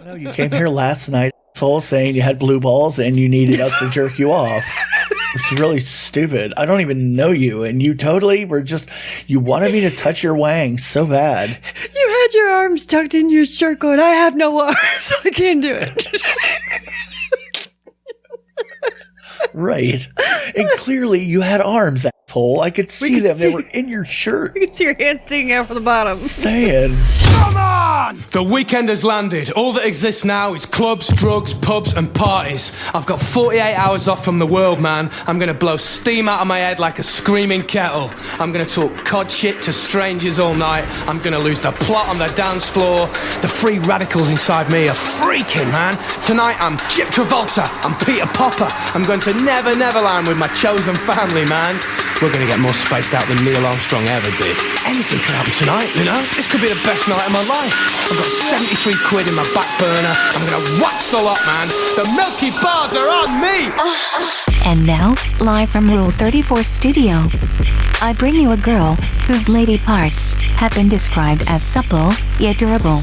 No, you came here last night, asshole, saying you had blue balls and you needed us to jerk you off. It's really stupid. I don't even know you, and you totally were just, you wanted me to touch your wang so bad. You had your arms tucked in your shirt going, I have no arms, I can't do it. Right. And clearly you had arms, asshole. I could see them. They were in your shirt. You can see your hands sticking out from the bottom. Saying. Come on! The weekend has landed. All that exists now is clubs, drugs, pubs, and parties. I've got 48 hours off from the world, man. I'm gonna blow steam out of my head like a screaming kettle. I'm gonna talk cod shit to strangers all night. I'm gonna lose the plot on the dance floor. The free radicals inside me are freaking, man. Tonight I'm Chip Travolta. I'm Peter Popper. I'm going to Never Neverland with my chosen family, man. We're gonna get more spaced out than Neil Armstrong ever did. Anything could happen tonight, you know? This could be the best night of my life. I've got 73 quid in my back burner. I'm gonna wax the lot, man. The Milky Bars are on me! And now, live from Rule 34 Studio, I bring you a girl whose lady parts have been described as supple yet durable.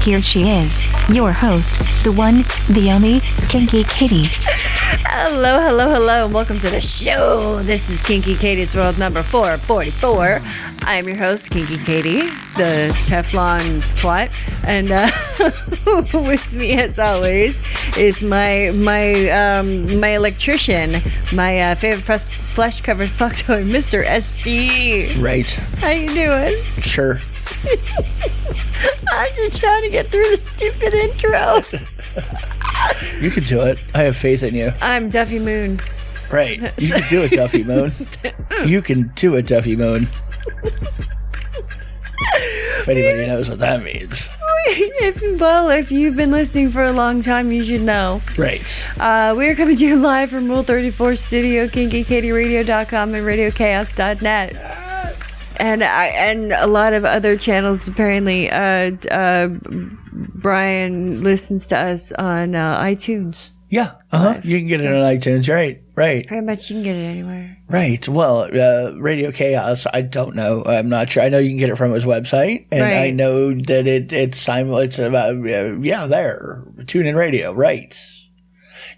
Here she is, your host, the one, the only, Kinky Katie. Hello, hello, hello, and welcome to the show. This is Kinky Katie's World number 444. I am your host, Kinky Katie, the Teflon twat, and with me, as always, is my electrician, my favorite flesh-covered fuck toy, Mr. SC. Right. How you doing? Sure. I'm just trying to get through the stupid intro. You can do it. I have faith in you. I'm Duffy Moon. Right. You can do it, Duffy Moon. You can do it, Duffy Moon. If anybody knows what that means. If you've been listening for a long time, you should know. Right. We're coming to you live from Rule 34 Studio, KinkyKatieRadio.com and RadioChaos.net. And a lot of other channels, apparently. Brian listens to us on iTunes. Yeah. Uh-huh. You can get it on iTunes. Right. Pretty much you can get it anywhere. Right. Well, Radio Chaos, I don't know. I'm not sure. I know you can get it from his website. And right. I know that it's about, there. TuneIn Radio. Right.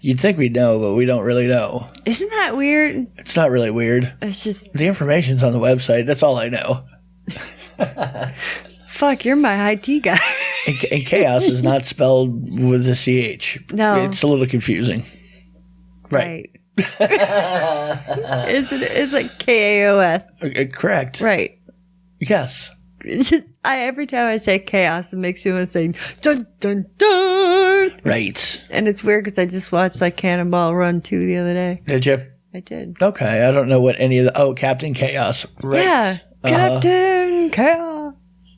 You'd think we'd know, but we don't really know. Isn't that weird? It's not really weird. It's just... The information's on the website. That's all I know. Fuck, you're my IT guy. And chaos is not spelled with a CH. No. It's a little confusing. Right. It's like KAOS. Correct. Right. Yes. It's just, every time I say chaos, it makes me want to say dun dun dun. Right. And it's weird because I just watched like Cannonball Run 2 the other day. Did you? I did. Okay. I don't know what any of the... Oh, Captain Chaos. Right. Yeah. Captain Chaos.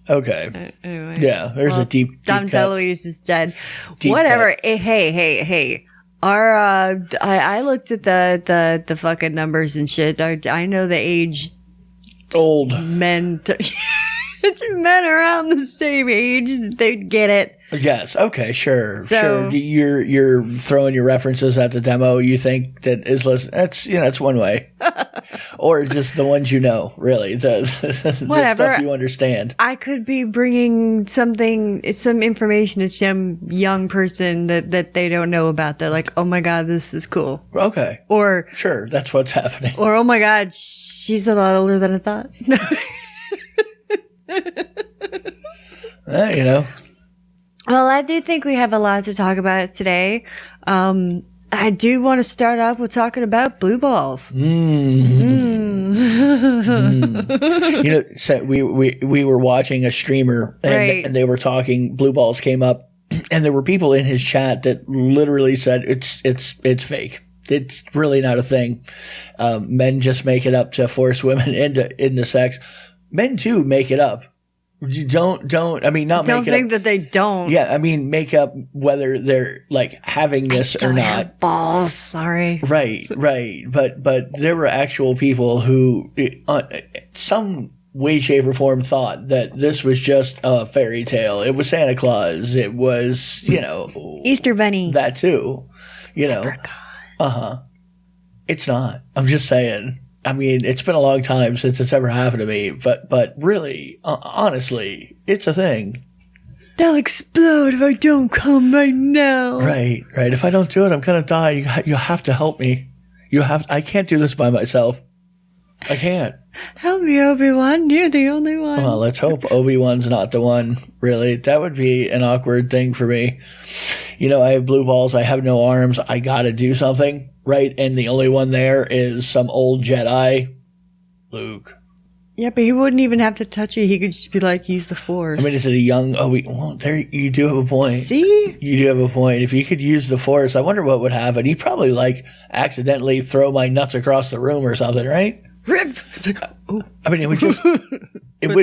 Okay. Anyway. Yeah. There's a deep Dom cut. DeLuise is dead. Deep Whatever. cut. Hey. Our I looked at the fucking numbers and shit. I know the age. Old. Men. It's men around the same age. They'd get it. Yes. Okay. Sure. So, sure. You're throwing your references at the demo. You think that is listening. That's that's one way, or just the ones you know. Really, the stuff you understand. I could be bringing some information to some young person that they don't know about. They're like, oh my god, this is cool. Okay. Or sure, that's what's happening. Or oh my god, she's a lot older than I thought. Well, I do think we have a lot to talk about today. I do want to start off with talking about blue balls. So we were watching a streamer and they were talking. Blue balls came up, and there were people in his chat that literally said it's fake. It's really not a thing. Men just make it up to force women into sex. Men too make it up. Don't. I mean, not don't make it think up. that they don't. Yeah, I mean, make up whether they're like having this or not. Have balls, sorry. Right. But there were actual people who, some way, shape, or form, thought that this was just a fairy tale. It was Santa Claus. It was, Easter Bunny. That too. It's not. I'm just saying. I mean, it's been a long time since it's ever happened to me, but really, honestly, it's a thing. They'll explode if I don't come right now. Right. If I don't do it, I'm going to die. You have to help me. I can't do this by myself. I can't. Help me, Obi-Wan. You're the only one. Well, let's hope Obi-Wan's not the one, really. That would be an awkward thing for me. I have blue balls. I have no arms. I got to do something, right? And the only one there is some old Jedi, Luke. Yeah, but he wouldn't even have to touch it. He could just be like, use the Force. I mean, is it a young... well, there you do have a point. See? You do have a point. If you could use the Force, I wonder what would happen. He'd probably, accidentally throw my nuts across the room or something, right? Rip! I mean, it would just... It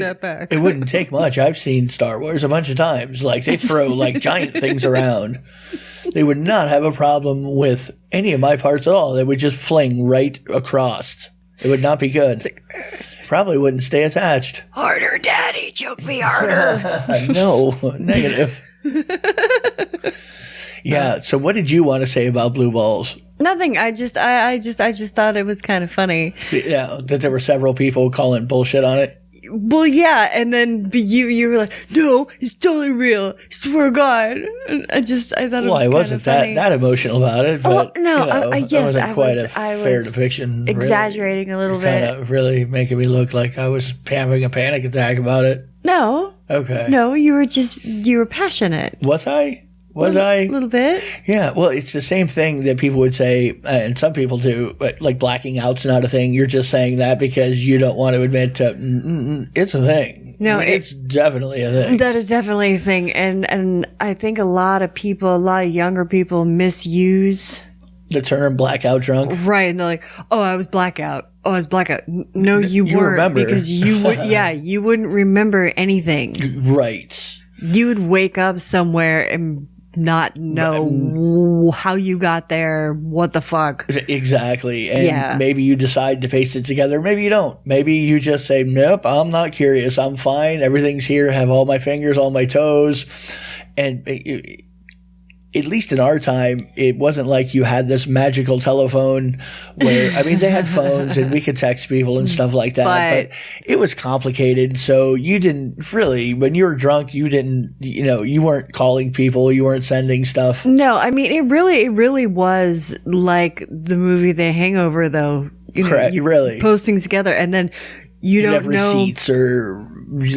wouldn't take much. I've seen Star Wars a bunch of times. They throw, giant things around. They would not have a problem with any of my parts at all. They would just fling right across. It would not be good. Probably wouldn't stay attached. Harder, Daddy. Choke me harder. No, negative. Yeah. So, what did you want to say about blue balls? Nothing. I just thought it was kind of funny. Yeah, that there were several people calling bullshit on it. Well, yeah, and then you were like, no, it's totally real. I swear to God. And I thought it was I wasn't that emotional about it, but yes, wasn't quite a fair depiction. Exaggerating a little bit. Kind of really making me look like I was having a panic attack about it. No. Okay. No, you were passionate. Was I? A little bit. Yeah, well, it's the same thing that people would say, and some people do, but blacking out's not a thing. You're just saying that because you don't want to admit to, it's a thing. No, it's definitely a thing. That is definitely a thing. And I think a lot of younger people misuse the term blackout drunk. Right. And they're like, oh, I was blackout. Oh, I was blackout. No, you weren't. Remember. Because you wouldn't remember anything. Right. You would wake up somewhere and not know how you got there, what the fuck. Exactly. And maybe you decide to paste it together. Maybe you don't. Maybe you just say, nope, I'm not curious. I'm fine. Everything's here. I have all my fingers, all my toes. And at least in our time, it wasn't like you had this magical telephone where, I mean, they had phones and we could text people and stuff like that, but it was complicated. So you didn't really, when you were drunk, you didn't, you weren't calling people, you weren't sending stuff. No, I mean, it really was like the movie The Hangover, though. Correct, really. Post things together and then you don't have receipts or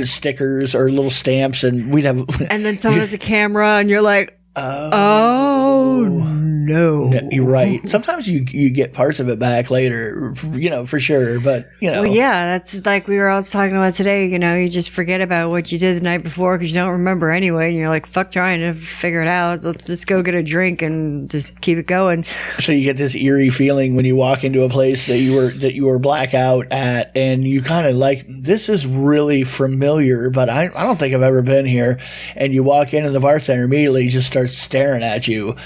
stickers or little stamps and we'd have. And then someone has a camera and you're like, oh no. You're right. Sometimes you get parts of it back later, for sure. But well, yeah, that's like we were all talking about today. You just forget about what you did the night before because you don't remember anyway, and you're like, fuck trying to figure it out. Let's just go get a drink and just keep it going. So you get this eerie feeling when you walk into a place that you were blackout at, and you kind of like, this is really familiar, but I don't think I've ever been here. And you walk in and the bartender immediately just starts staring at you.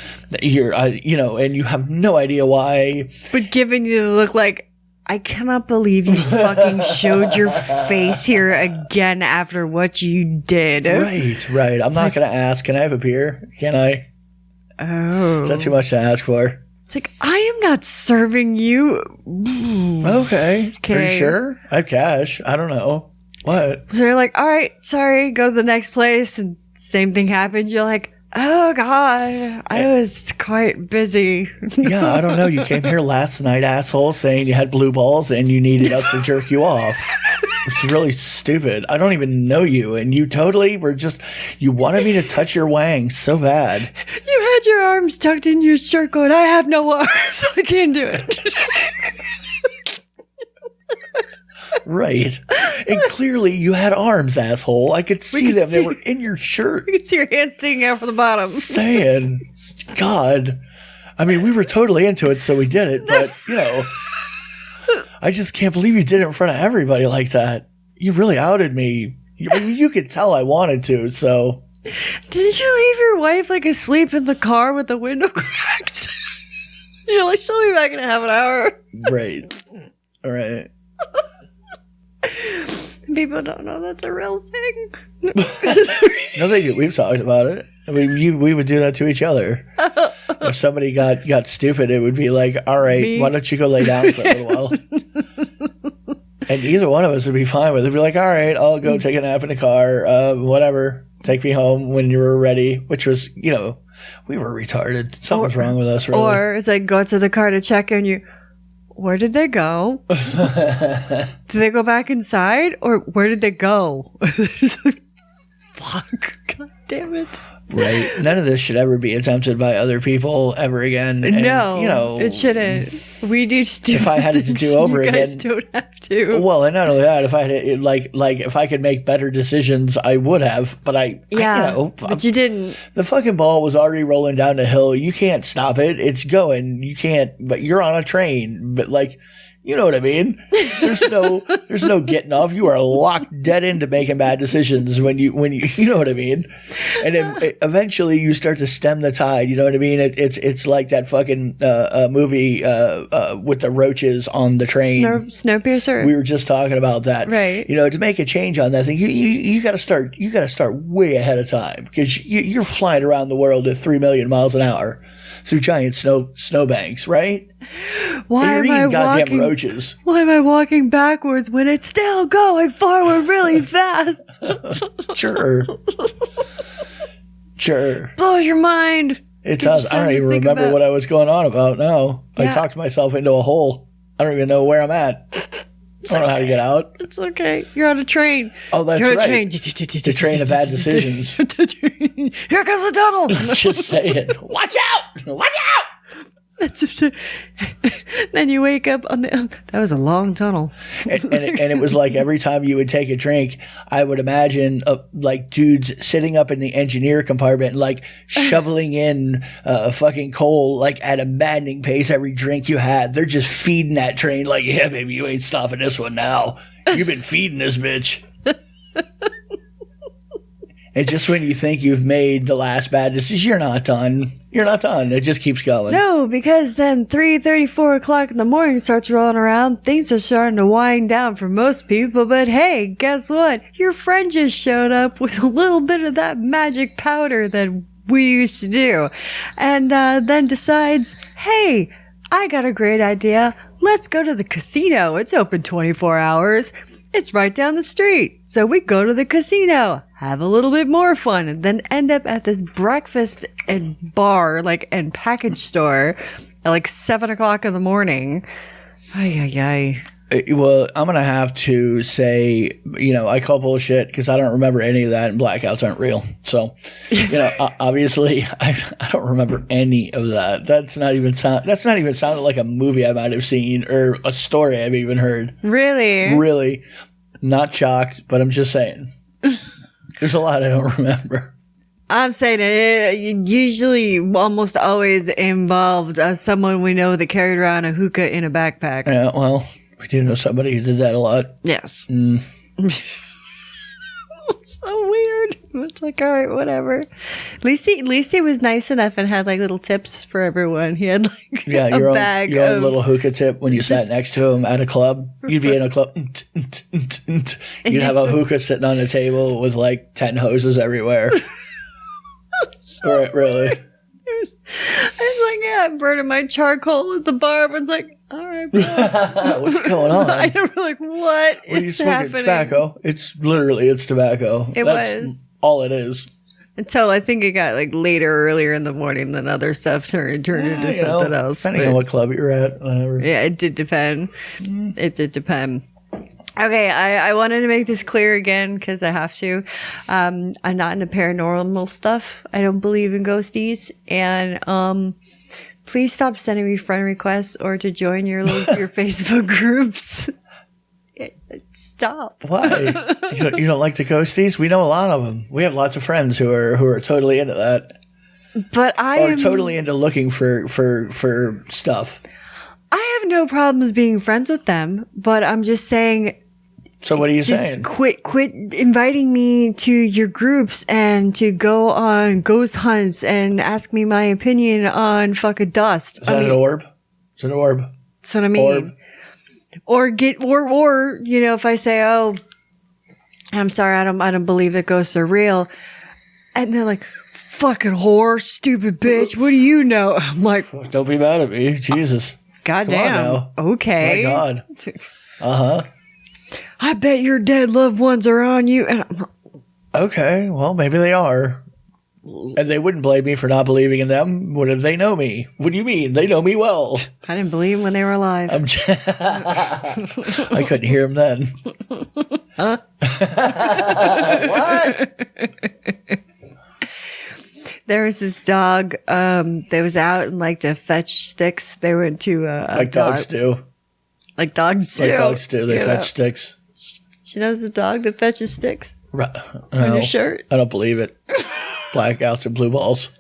And you have no idea why. But giving you the look like, I cannot believe you fucking showed your face here again after what you did. Right. I'm not going to ask. Can I have a beer? Can I? Oh. Is that too much to ask for? It's like, I am not serving you. Okay. Pretty sure? I have cash. I don't know. What? So you're like, all right, sorry, go to the next place. And same thing happens. You're like, oh, God, I was quite busy. Yeah, I don't know. You came here last night, asshole, saying you had blue balls and you needed us to jerk you off. It's really stupid. I don't even know you. And you totally were you wanted me to touch your wang so bad. You had your arms tucked in your shirt going, I have no arms. I can't do it. Right. And clearly you had arms, asshole. I could see them. They were in your shirt. You could see your hands sticking out from the bottom. Saying, God. I mean, we were totally into it, so we did it. But, I just can't believe you did it in front of everybody like that. You really outed me. You could tell I wanted to, so. Didn't you leave your wife, asleep in the car with the window cracked? You're like, she'll be back in half an hour. Right. All right. People don't know that's a real thing. No, they do. We've talked about it. I mean, we would do that to each other. If somebody got stupid, it would be like, all right, why don't you go lay down for a little while? And either one of us would be fine with it. It'd be like, all right, I'll go take a nap in the car, whatever. Take me home when you were ready, which was, we were retarded. Something's wrong with us, really. Or it's like, go to the car to check and you, where did they go? Did they go back inside? Or where did they go? It's like, fuck. God damn it. Right. None of this should ever be attempted by other people ever again. And, no, it shouldn't. We do stupid if I had it to do over you again, guys don't have to. Well, and not only that, if I had it, like if I could make better decisions, I would have. But but you didn't. The fucking ball was already rolling down the hill. You can't stop it. It's going. You can't. But you're on a train. But you know what I mean? There's no getting off. You are locked dead into making bad decisions when you know what I mean? And then eventually you start to stem the tide. You know what I mean? It's like that fucking movie with the roaches on the train. Snowpiercer. We were just talking about that. Right. To make a change on that thing, you got to start way ahead of time because you're flying around the world at 3 million miles an hour through giant snowbanks, right? Why am I goddamn roaches? Why am I walking backwards when it's still going forward really fast? Sure. Blows your mind. It does. I don't even remember what I was going on about now. Yeah. I talked myself into a hole. I don't even know where I'm at. I don't know how to get out. It's okay. You're on a train. Oh, that's right. The train of bad decisions. Here comes the tunnel. Just saying. Watch out! Watch out! Then you wake up on that was a long tunnel. and it was like every time you would take a drink, I would imagine dudes sitting up in the engineer compartment, shoveling in fucking coal, at a maddening pace every drink you had. They're just feeding that train yeah, baby, you ain't stopping this one now. You've been feeding this bitch. And just when you think you've made the last bad decision, you're not done. You're not done. It just keeps going. No, because then 3:30, 4 o'clock in the morning starts rolling around. Things are starting to wind down for most people. But hey, guess what? Your friend just showed up with a little bit of that magic powder that we used to do. And then decides, hey, I got a great idea. Let's go to the casino. It's open 24 hours. It's right down the street. So we go to the casino, have a little bit more fun, and then end up at this breakfast and bar, and package store at 7 o'clock in the morning. Ay. Well, I'm going to have to say, I call bullshit because I don't remember any of that, and blackouts aren't real. So, obviously, I don't remember any of that. That's not even sounded like a movie I might have seen or a story I've even heard. Really? Really. Not shocked, but I'm just saying. There's a lot I don't remember. I'm saying it usually almost always involved someone we know that carried around a hookah in a backpack. Yeah, well, we do know somebody who did that a lot. Yes. So weird. It's all right, whatever. At least he was nice enough and had little tips for everyone. He had your own little hookah tip when you sat next to him at a club. You'd be in a club. You'd have a hookah sitting on a table with 10 hoses everywhere. Right, really. I was burning my charcoal at the bar. Everyone's all right, bro. What's going on? I never what are you smoking? Happening? Tobacco. It's tobacco. That's all it is. Until I think it got earlier in the morning than other stuff turned into something else. Depending on what club you're at. Whatever. Yeah, it did depend. It did depend. Okay, I wanted to make this clear again because I have to. I'm not into paranormal stuff. I don't believe in ghosties. And please stop sending me friend requests or to join your Facebook groups. Stop. Why? You don't like the ghosties? We know a lot of them. We have lots of friends who are totally into that. But I am totally into looking for stuff. I have no problems being friends with them, but I'm just saying. So what are you saying? Quit inviting me to your groups and to go on ghost hunts and ask me my opinion on fucking dust. Is that an orb? It's an orb. That's what I mean. Orb. Or if I say, oh, I'm sorry, I don't believe that ghosts are real, and they're like, fucking whore, stupid bitch, what do you know? I'm like, don't be mad at me, Jesus. Goddamn. Okay. My God. Uh-huh. I bet your dead loved ones are on you. And Okay, well, maybe they are. And they wouldn't blame me for not believing in them. What if they know me? What do you mean? They know me well. I didn't believe them when they were alive. I couldn't hear them then. Huh? What? There was this dog that was out and like to fetch sticks. They went to like dogs do. Like dogs do. Like dogs do. They fetch sticks. She knows a dog that fetches sticks on your shirt. I don't believe it. Blackouts and blue balls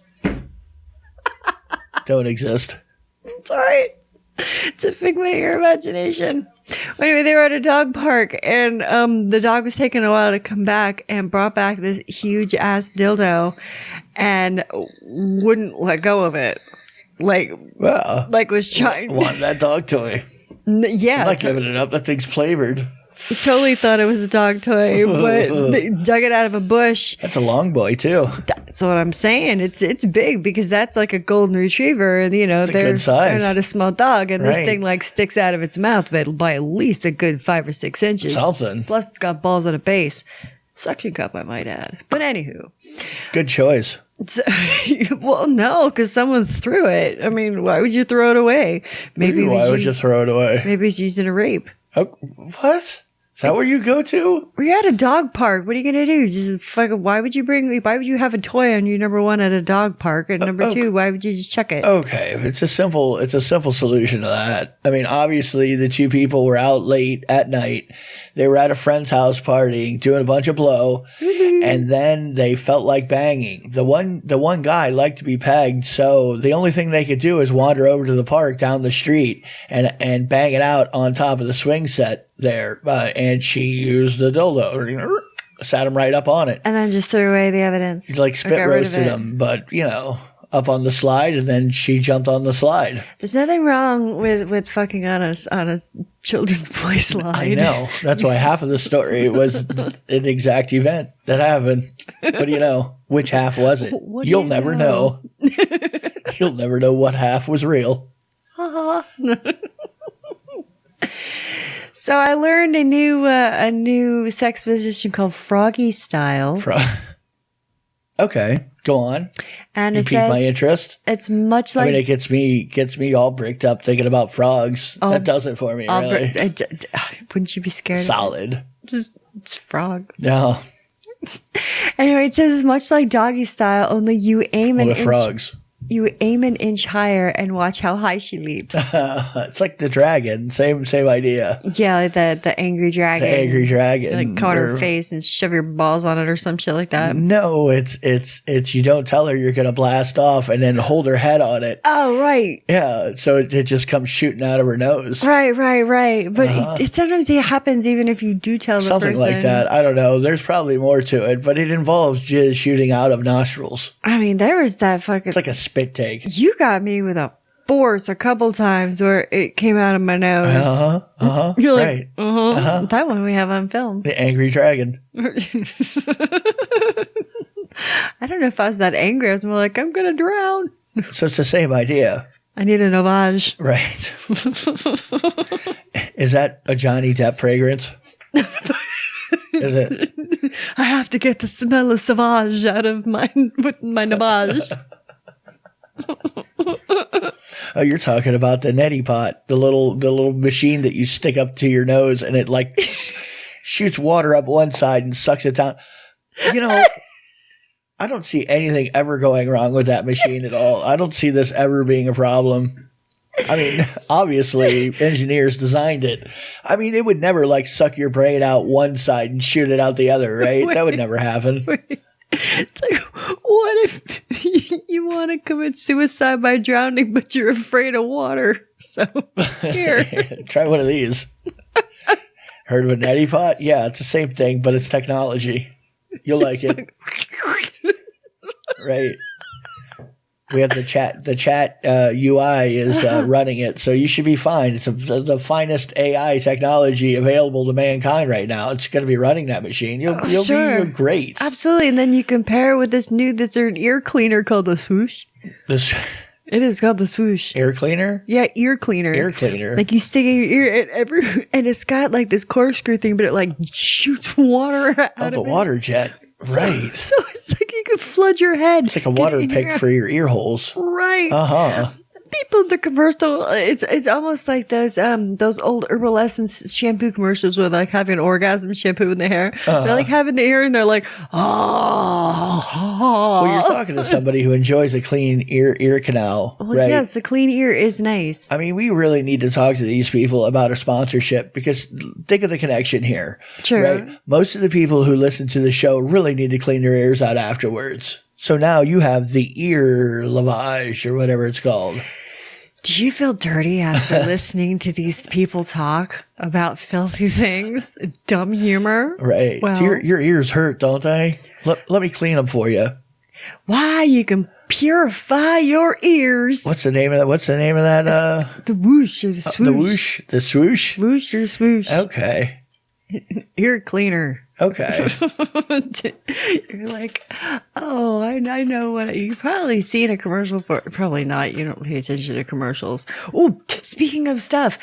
don't exist. It's all right. It's a figment of your imagination. Anyway, they were at a dog park, and the dog was taking a while to come back and brought back this huge ass dildo and wouldn't let go of it. Like was trying. Want that dog toy. Yeah. I'm not giving it up. That thing's flavored. Totally thought it was a dog toy, but they dug it out of a bush. That's a long boy too. That's what I'm saying. It's big because that's like a golden retriever, and you know they're not a small dog, and this thing like sticks out of its mouth by at least a good 5 or 6 inches. Something. Plus, it's got balls on a base. Suction cup, I might add. But anywho, good choice. Well, no, because someone threw it. I mean, why would you throw it away? Maybe why would you throw it away? Maybe it's used in a rape. Oh, what? Is that where you go to? We're at a dog park. What are you going to do? Just fucking, why would you have a toy on you, number one, at a dog park? And number two, why would you just check it? Okay. It's a simple solution to that. I mean, obviously the two people were out late at night. They were at a friend's house partying, doing a bunch of blow, and then they felt like banging. The one guy liked to be pegged, so the only thing they could do is wander over to the park down the street and bang it out on top of the swing set there. And she used the dildo, sat him right up on it. And then just threw away the evidence. Like spit roasted him, but up on the slide, and then she jumped on the slide. There's nothing wrong with fucking on a children's play slide. I know. That's why half of the story was an exact event that happened. But which half was it? You'll never know. You'll never know what half was real. So I learned a new sex position called Froggy style. Okay, go on. And it piqued my interest. It's much like. I mean, it gets me all bricked up thinking about frogs. That does it for me, really. Wouldn't you be scared? Solid. It's frog. No. Anyway, it says it's much like doggy style, only you aim with frogs. You aim an inch higher and watch how high she leaps. It's like the dragon. Same idea. Yeah, like the angry dragon. The angry dragon. Like come on her face and shove your balls on it or some shit like that. No, it's you don't tell her you're gonna blast off and then hold her head on it. Oh, right. Yeah, so it just comes shooting out of her nose. Right. But it sometimes it happens even if you do tell the something person. like that. I don't know. There's probably more to it, but it involves jizz shooting out of nostrils. I mean, there was that fucking. It's like a spit take. You got me with a force a couple times where it came out of my nose. You're like, right. That one we have on film. The angry dragon. I don't know if I was that angry. I was more like, I'm gonna drown. So it's the same idea. I need a 𝓚𝓸𝓻𝓵𝓭. Right. Is that a Johnny Depp fragrance? Is it? I have to get the smell of sauvage out of my 𝓚𝓸𝓻𝓵𝓭. Oh, you're talking about the neti pot, the little machine that you stick up to your nose and it like shoots water up one side and sucks it down. I don't see anything ever going wrong with that machine at all. I don't see this ever being a problem. I mean, obviously engineers designed it. I mean, it would never like suck your brain out one side and shoot it out the other, right? That would never happen. It's like, what if you want to commit suicide by drowning, but you're afraid of water? So here, try one of these. Heard of a neti pot? Yeah, it's the same thing, but it's technology. You'll like it, right? We have the chat UI is running it, so you should be fine. It's the finest AI technology available to mankind right now. It's going to be running that machine. You'll be great. Absolutely. And then you compare with this new that's an ear cleaner called the swoosh. It is called the swoosh. Air cleaner? Yeah, ear cleaner. Air cleaner. Like you stick in your ear and it's got like this corkscrew thing, but it like shoots water out of the water jet. Right. So it's like you could flood your head. It's like a water pick for your ear holes. Right. Uh-huh. People in the commercial, it's almost like those old Herbal Essence shampoo commercials with like having orgasm shampoo in the hair. They're like having the ear and they're like, oh. Well, you're talking to somebody who enjoys a clean ear canal, Well, right? yes, the clean ear is nice. I mean, we really need to talk to these people about a sponsorship because think of the connection here. True. Right? Most of the people who listen to the show really need to clean their ears out afterwards. So now you have the ear lavage or whatever it's called. Do you feel dirty after listening to these people talk about filthy things, dumb humor? Right. Well, So your ears hurt, don't they? Let me clean them for you. why you can purify your ears? What's the name of that? The whoosh or the swoosh? The whoosh? The swoosh? Whoosh or swoosh? Okay. Ear cleaner. Okay. You're like, oh, I know what you've probably seen a commercial for. Probably not. You don't pay attention to commercials. Oh, speaking of stuff,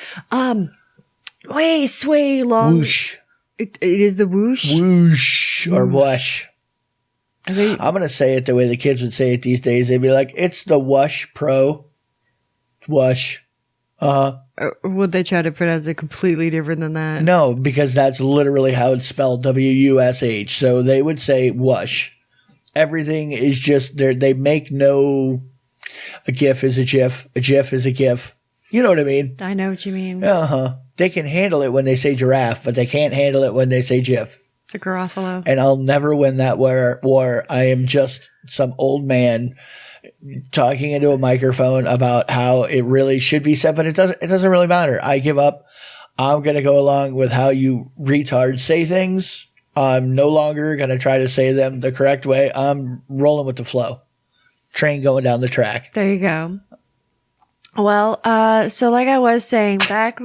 way sway long. Whoosh. It is the whoosh. Whoosh or whoosh. Are they- I'm going to say it the way the kids would say it these days. They'd be like, it's the Whoosh Pro. Whoosh. or would they try to pronounce it completely different than that? No, because that's literally how it's spelled, W-U-S-H. So they would say whoosh. Everything is just, they make no, a GIF is a GIF is a GIF. You know what I mean? I know what you mean. Uh-huh. They can handle it when they say giraffe, but they can't handle it when they say GIF. It's a Garofalo. And I'll never win that war. I am just some old man talking into a microphone about how it really should be said, but it doesn't really matter. I give up. I'm going to go along with how you retards say things. I'm no longer going to try to say them the correct way. I'm rolling with the flow. Train going down the track. There you go. Well, so like I was saying, back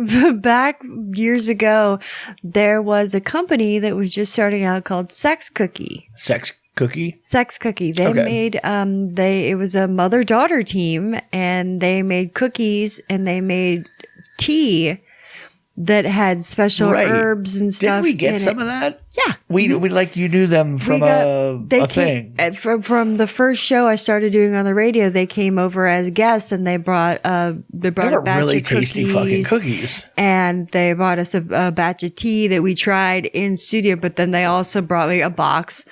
years ago, there was a company that was just starting out called SexCookie. SexCookie? SexCookie. They made, it was a mother-daughter team, and they made cookies and they made tea that had special herbs and stuff. Did we get in some it. of that? Yeah. We like you knew them from a thing. From the first show I started doing on the radio, they came over as guests and they brought a batch really of tasty fucking cookies. And they brought us a batch of tea that we tried in studio, but then they also brought me a box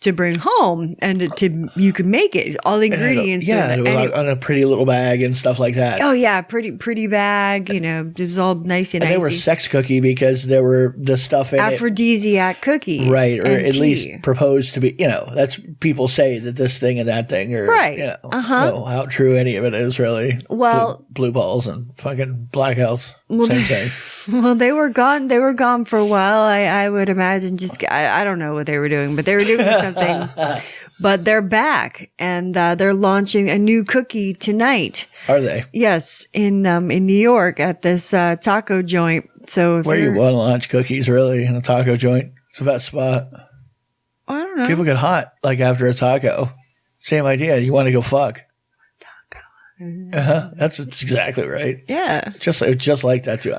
to bring home and you could make it, all the ingredients. It was on a pretty little bag and stuff like that. Oh yeah, pretty bag, it was all nice and they were SexCookie because there were the stuff in aphrodisiac cookies. Right, or at tea. least proposed to be, that's people say that this thing and that thing are, right. How true any of it is really. Well, blue balls and fucking blackouts, same thing. Well, they were gone. They were gone for a while. I would imagine. I don't know what they were doing, but they were doing something. But they're back, and they're launching a new cookie tonight. Are they? Yes, in New York at this taco joint. So where you want to launch cookies, really, in a taco joint? It's the best spot. I don't know. People get hot like after a taco. Same idea. You want to go fuck. That's exactly right. Yeah. Just like that too.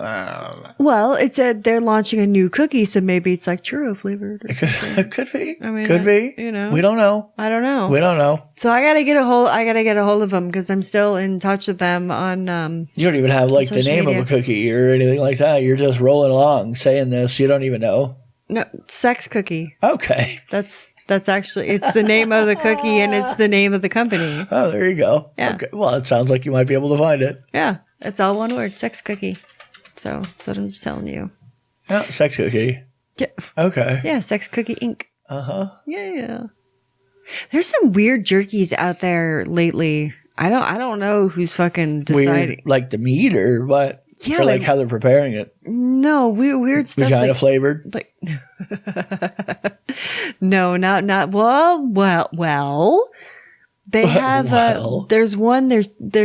Well, it said they're launching a new cookie, so maybe it's like churro flavored. It could be. I mean, could be. We don't know. I don't know. We don't know. So I gotta get a hold of them because I'm still in touch with them on. You don't even have like the name of a cookie or anything like that. You're just rolling along saying this. You don't even know. No, SexCookie. Okay. That's actually, it's the name of the cookie and it's the name of the company. Oh, there you go. Yeah. Okay. Well, it sounds like you might be able to find it. Yeah. It's all one word, SexCookie. So that's what I'm just telling you. Yeah, SexCookie. Yeah. Okay. Yeah, SexCookie Inc. Uh-huh. Yeah. There's some weird jerkies out there lately. I don't know who's fucking deciding. Weird, like the meat or what? Yeah. Or like how they're preparing it. No, weird stuff. Vagina flavored? Like no, not well. They have there's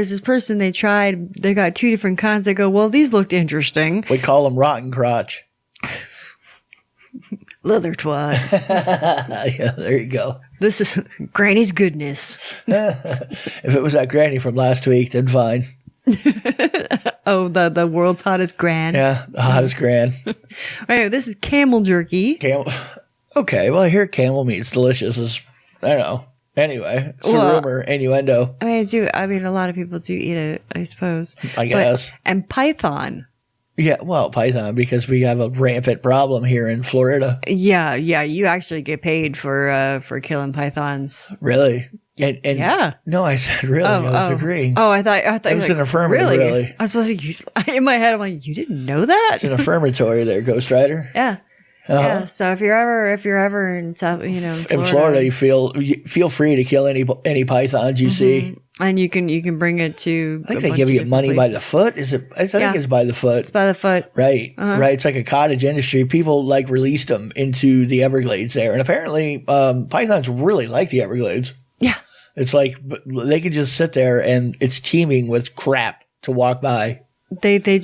this person they tried. They got two different kinds. They go, well, these looked interesting. We call them rotten crotch. Leather twat. Yeah, there you go. This is Granny's goodness. If it was that granny from last week, then fine. Oh, the world's hottest gran. Yeah, the hottest gran. Anyway, this is camel jerky. Okay, well, I hear camel meat's delicious. I don't know. Anyway, it's a rumor, innuendo. I mean, a lot of people do eat it, I suppose. I guess. And python. Yeah, well, python, because we have a rampant problem here in Florida. Yeah, you actually get paid for killing pythons. Really? And yeah. No, I said really. I was agreeing. Oh, I thought it was an affirmative. Really? I was supposed to use in my head. I'm like, you didn't know that? It's an affirmatory there, Ghost Rider. Yeah. Yeah. So if you're ever in South, Florida, in Florida, you feel free to kill any pythons you see, and you can bring it to. I think they give you money by the foot. Is it? I think it's by the foot. It's by the foot. Right. Right. It's like a cottage industry. People released them into the Everglades there, and apparently pythons really like the Everglades. Yeah. It's like they could just sit there and it's teeming with crap to walk by. They've been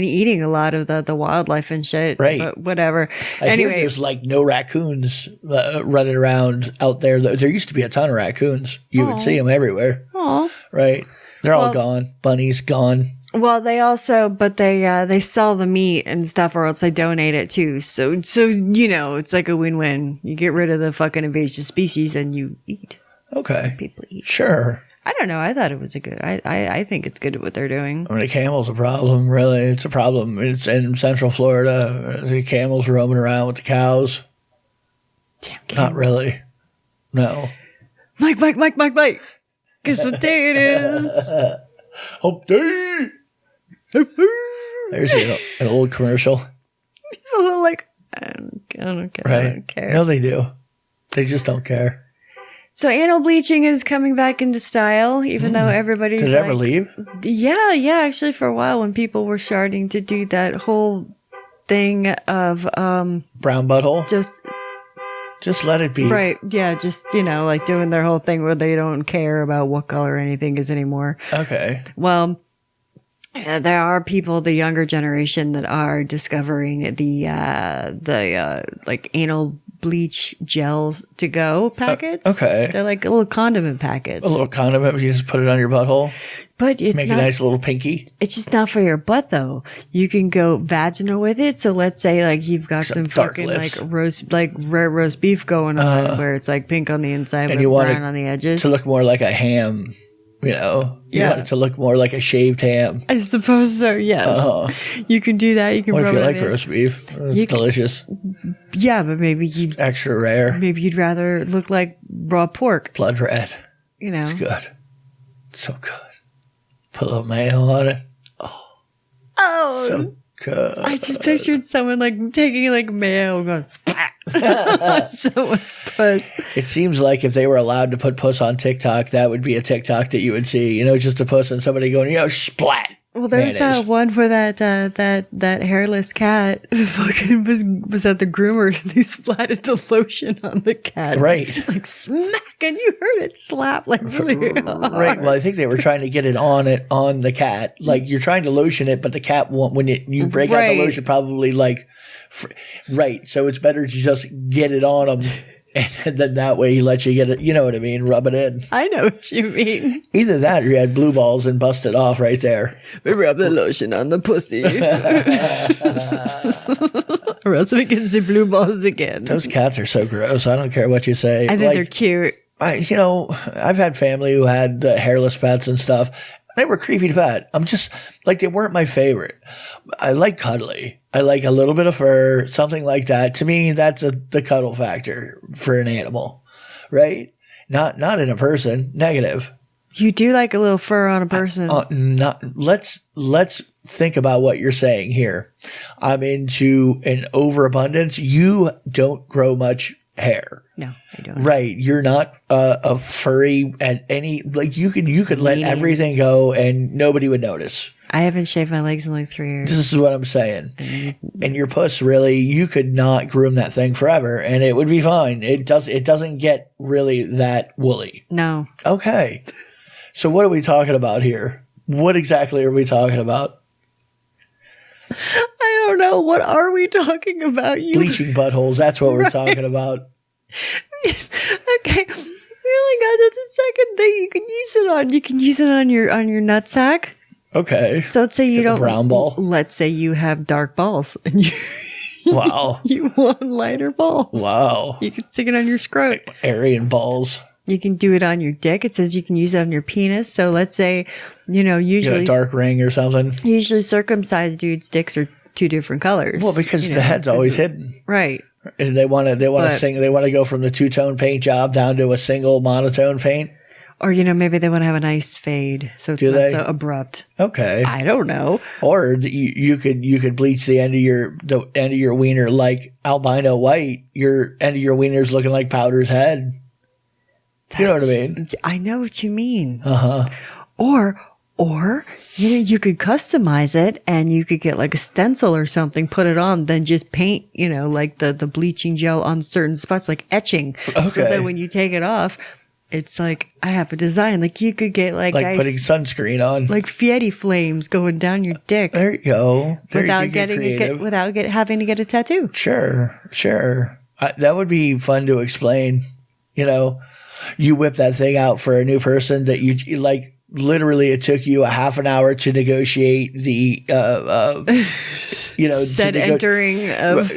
eating a lot of the wildlife and shit. Right. But whatever. Anyway, there's no raccoons running around out there. There used to be a ton of raccoons. You would see them everywhere. Oh. Right. They're all gone. Bunnies gone. Well, they also, but they sell the meat and stuff, or else they donate it too. So it's like a win-win. You get rid of the fucking invasive species and you eat. Okay. People eat. Sure. I don't know. I thought it was I think it's good what they're doing. I mean, the camel's a problem, really. It's a problem. It's in Central Florida. The camels roaming around with the cows. Damn camel. Not really. No. Mike. Guess what day it is? Hump day. There's an old commercial. People are I don't care. Right. I don't care. No, they do. They just don't care. So anal bleaching is coming back into style, even though everybody's Did it ever leave? Yeah. Actually, for a while when people were starting to do that whole thing of brown butthole, just let it be. Right. Yeah. Just doing their whole thing where they don't care about what color anything is anymore. Okay. Well, there are people, the younger generation, that are discovering the anal bleach gels to go packets. Okay. They're like little condiment packets. A little condiment, you just put it on your butthole. But it's make a nice little pinky. It's just not for your butt though. You can go vaginal with it. So let's say you've got some fucking rare roast beef going on where it's pink on the inside and brown on the edges. To look more like a ham. You want it to look more like a shaved ham. I suppose so, yes. You can do that. You can what rub if you it like roast beef? It's delicious. Yeah, but maybe it's extra rare. Maybe you'd rather look like raw pork. Blood red. It's good. It's so good. Put a little mayo on it. Oh. So good. I just pictured someone taking mayo and going splat. Someone's puss. It seems like if they were allowed to put puss on TikTok, that would be a TikTok that you would see. Just a puss and somebody going, splat. Well, there's that one where that hairless cat fucking was at the groomers and they splatted the lotion on the cat. Right. Smack, and you heard it slap really hard. Right. Well, I think they were trying to get it on the cat. You're trying to lotion it, but the cat won't, when you break out the lotion, probably right. So it's better to just get it on them. And then that way he lets you get it, you know what I mean, rub it in. I know what you mean. Either that or you had blue balls and bust it off right there. We rub the lotion on the pussy. Or else we can see blue balls again. Those cats are so gross. I don't care what you say. I think they're cute. I've had family who had hairless pets and stuff. They were creepy to pet. I'm just they weren't my favorite. I like cuddly. I like a little bit of fur, something like that. To me, that's the cuddle factor for an animal, right? Not in a person. Negative. You do like a little fur on a person. Let's think about what you're saying here. I'm into an overabundance. You don't grow much hair. No, I don't. Right. You're not a furry at any, you could let everything go and nobody would notice. I haven't shaved my legs in 3 years. This is what I'm saying. And your puss, really, you could not groom that thing forever and it would be fine. It doesn't get really that woolly. No. Okay. So what are we talking about here? What exactly are we talking about? I don't know. What are we talking about? Bleaching buttholes. That's what we're talking about. Yes. Okay. We only got to the second thing you can use it on. You can use it on your nutsack. Okay. So let's say you don't brown ball. Let's say you have dark balls and Wow. You want lighter balls. Wow. You can stick it on your scrot. Aryan balls. You can do it on your dick. It says you can use it on your penis. So let's say, usually a dark ring or something. Usually circumcised dudes' dicks are 2 different colors. Well, because the head's always hidden. Right. And they want to go from the 2-tone paint job down to a single monotone paint. Or, maybe they want to have a nice fade, so it's not so abrupt. Okay. I don't know. Or you could bleach the end of your wiener like albino white. Your end of your wiener's looking like Powder's head. You know what I mean? I know what you mean. Uh-huh. Or you could customize it and you could get like a stencil or something, put it on, then just paint, like the bleaching gel on certain spots, like etching. Okay. So that when you take it off, it's like, I have a design. Like you could get like putting sunscreen on. Like Fieri flames going down your dick. There you go. Without having to get a tattoo. Sure. That would be fun to explain. You whip that thing out for a new person that you like. Literally, it took you a half an hour to negotiate the, entering of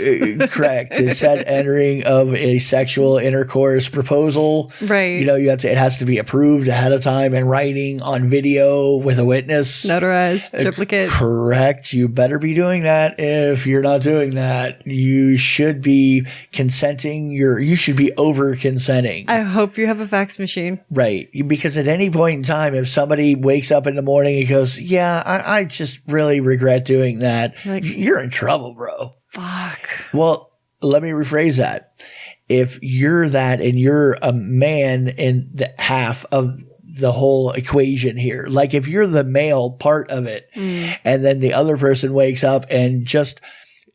correct. Said entering of a sexual intercourse proposal. Right. It has to be approved ahead of time in writing on video with a witness. Notarized, triplicate. Correct. You better be doing that. If you're not doing that, you should be consenting. You should be over consenting. I hope you have a fax machine. Right. Because at any point in time, if somebody wakes up in the morning and goes, yeah, I just really regret doing that. You're in trouble, bro. Fuck. Well, let me rephrase that. If you're that and you're a man in the half of the whole equation here, like if you're the male part of it and then the other person wakes up and just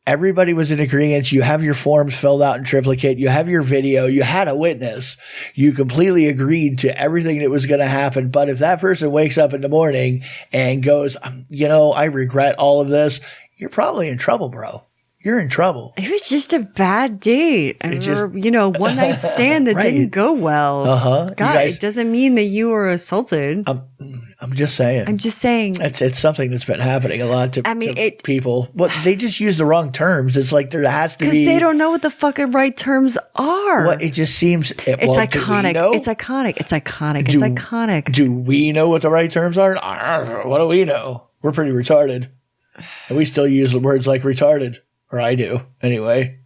everybody was in agreement. You have your forms filled out in triplicate. You have your video. You had a witness. You completely agreed to everything that was going to happen. But if that person wakes up in the morning and goes, I regret all of this, you're probably in trouble, bro. You're in trouble. It was just a bad date. One night stand that right. didn't go well. Uh-huh. God, it doesn't mean that you were assaulted. I'm just saying. It's something that's been happening a lot to people. Well, they just use the wrong terms. It's like there has to be. Because they don't know what the fucking right terms are. Well, it just seems. It's iconic. It's iconic. Do we know what the right terms are? What do we know? We're pretty retarded. And we still use the words like retarded. Or I do, anyway.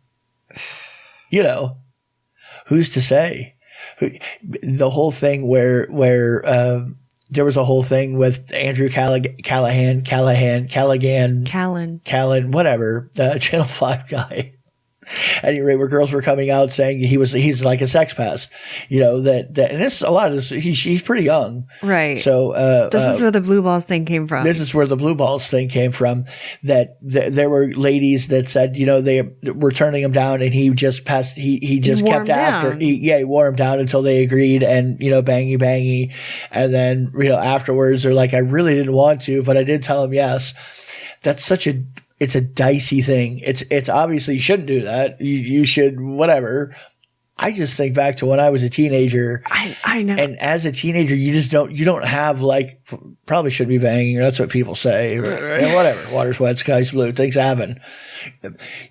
Who's to say? The whole thing where there was a whole thing with Andrew Callan, whatever, the Channel 5 guy. At any rate, where girls were coming out saying he's like a sex pest, and this a lot of this, he's pretty young, right? So this is where the blue balls thing came from. That there were ladies that said they were turning him down, and he just passed. He just kept after. He wore him down until they agreed, and bangy, and then afterwards they're like, I really didn't want to, but I did tell him yes. That's it's a dicey thing. It's obviously you shouldn't do that. You should whatever. I just think back to when I was a teenager. I know. And as a teenager, you don't have like, probably should be banging, or that's what people say, or whatever. Water's wet, sky's blue, things happen.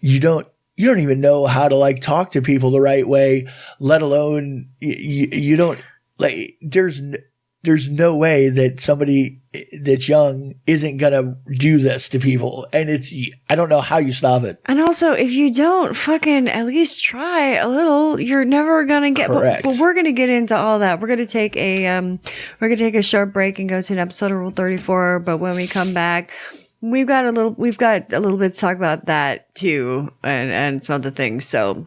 You don't even know how to like talk to people the right way, let alone you don't like, there's no way that somebody that's young isn't going to do this to people. And I don't know how you stop it. And also, if you don't fucking at least try a little, you're never going to get, correct. But we're going to get into all that. We're going to take a short break and go to an episode of Rule 34. But when we come back, we've got a little bit to talk about that too. And some other things. So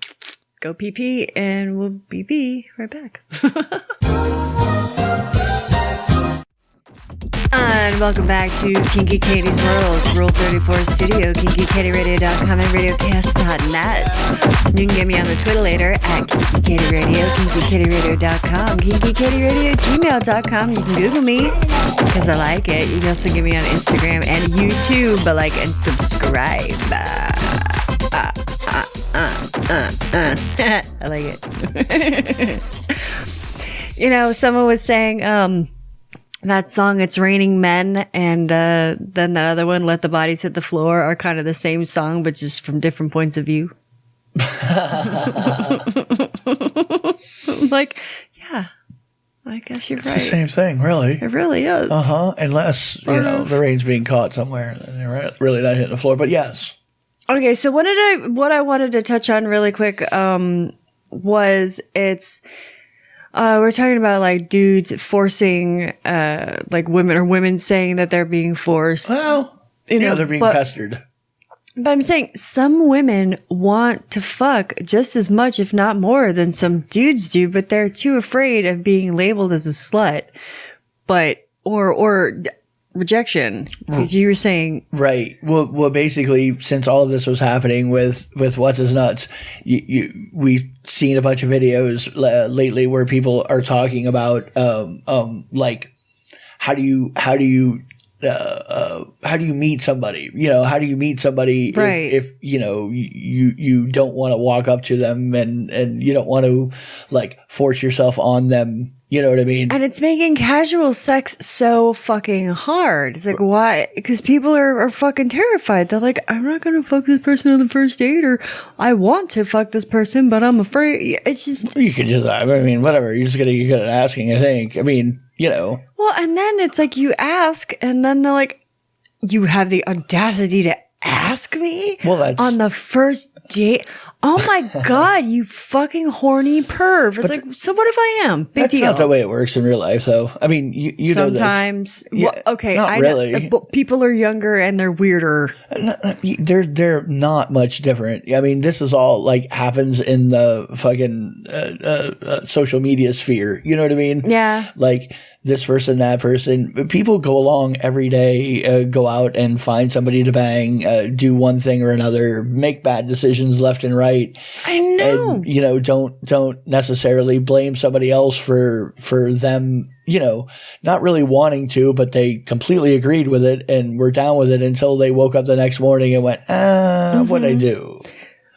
go pee and we'll be right back. And welcome back to Kinky Katie's World, Rule 34 Studio, KinkyKatieRadio.com and RadioCast.net. You can get me on the Twitter later at KinkyKatieRadio, KinkyKatieRadio.com, KinkyKatieRadio@gmail.com. You can Google me because I like it. You can also get me on Instagram and YouTube, like and subscribe. I like it. Someone was saying, that song "It's Raining Men" and then that other one "Let the Bodies Hit the Floor" are kind of the same song, but just from different points of view. Like, yeah, I guess you're right. It's the same thing, really. It really is. Unless the rain's being caught somewhere and they're really not hitting the floor. But yes. Okay, so what I wanted to touch on really quick was we're talking about like dudes forcing like women, or women saying that they're being forced. Well, they're being pestered. But I'm saying some women want to fuck just as much, if not more, than some dudes do, but they're too afraid of being labeled as a slut, or rejection. Because you were saying, right? Well, basically, since all of this was happening with What's His Nuts, we've seen a bunch of videos lately where people are talking about like how do you meet somebody? How do you meet somebody right. if you don't want to walk up to them and you don't want to like force yourself on them? You know what I mean? And it's making casual sex so fucking hard. It's like, why? Because people are fucking terrified. They're like, I'm not going to fuck this person on the first date, or I want to fuck this person, but I'm afraid. It's just. You could just, I mean, whatever. You're just going to get good at asking, I think. I mean, Well, and then it's like you ask, and then they're like, you have the audacity to ask me on the first date? Oh my God, you fucking horny perv. It's like, so what if I am? Big that's deal. That's not the way it works in real life. So, I mean, you know this. Sometimes. Yeah, well, okay. not really. know, but people are younger and they're weirder. They're not much different. I mean, this is all like happens in the fucking social media sphere. You know what I mean? Yeah. Like this person, that person. People go along every day, go out and find somebody to bang, do one thing or another, make bad decisions left and right. I know. And, don't necessarily blame somebody else for them, not really wanting to, but they completely agreed with it and were down with it until they woke up the next morning and went, what'd I do?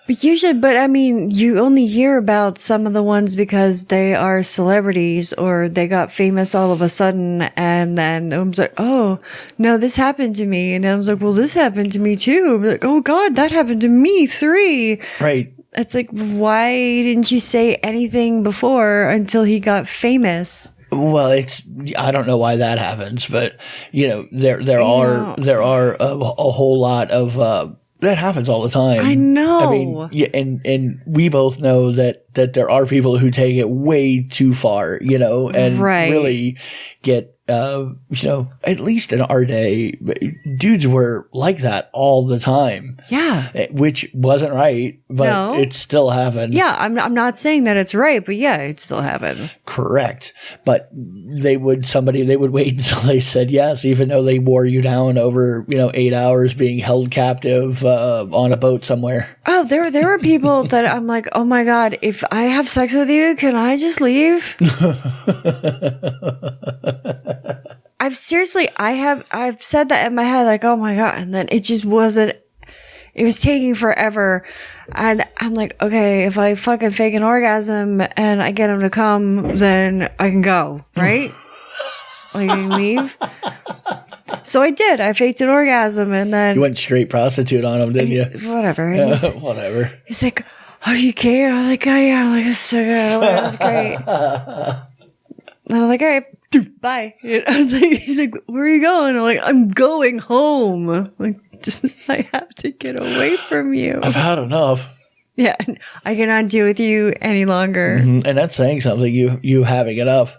But I mean, you only hear about some of the ones because they are celebrities or they got famous all of a sudden. And then I was like, oh, no, this happened to me. And I was like, well, this happened to me too. I'm like, oh God, that happened to me 3. Right. It's like, why didn't you say anything before until he got famous? Well, I don't know why that happens, but there are a whole lot of, that happens all the time. I know. I mean, yeah, and we both know that there are people who take it way too far, and really get, at least in our day, dudes were like that all the time. Yeah. Which wasn't right, but it still happened. Yeah, I'm not saying that it's right, but yeah, it still happened. Correct. But they would wait until they said yes, even though they wore you down over, 8 hours being held captive on a boat somewhere. Oh, there were people that I'm like, oh my God, if I have sex with you, can I just leave? I've said that in my head, like, oh my God. And then it just wasn't, it was taking forever. And I'm like, okay, if I fucking fake an orgasm and I get him to come, then I can go, right? Like, I can leave. So I did. I faked an orgasm and then. You went straight prostitute on him, didn't you? Whatever. Whatever. He's like, are you gay? I'm like, oh yeah. I'm like, it's so good. That was great. And I'm like, all right. Bye. I was like, he's like, where are you going? I'm like, I'm going home. I'm like, I have to get away from you. I've had enough. Yeah, I cannot deal with you any longer. Mm-hmm. And that's saying something. You having enough.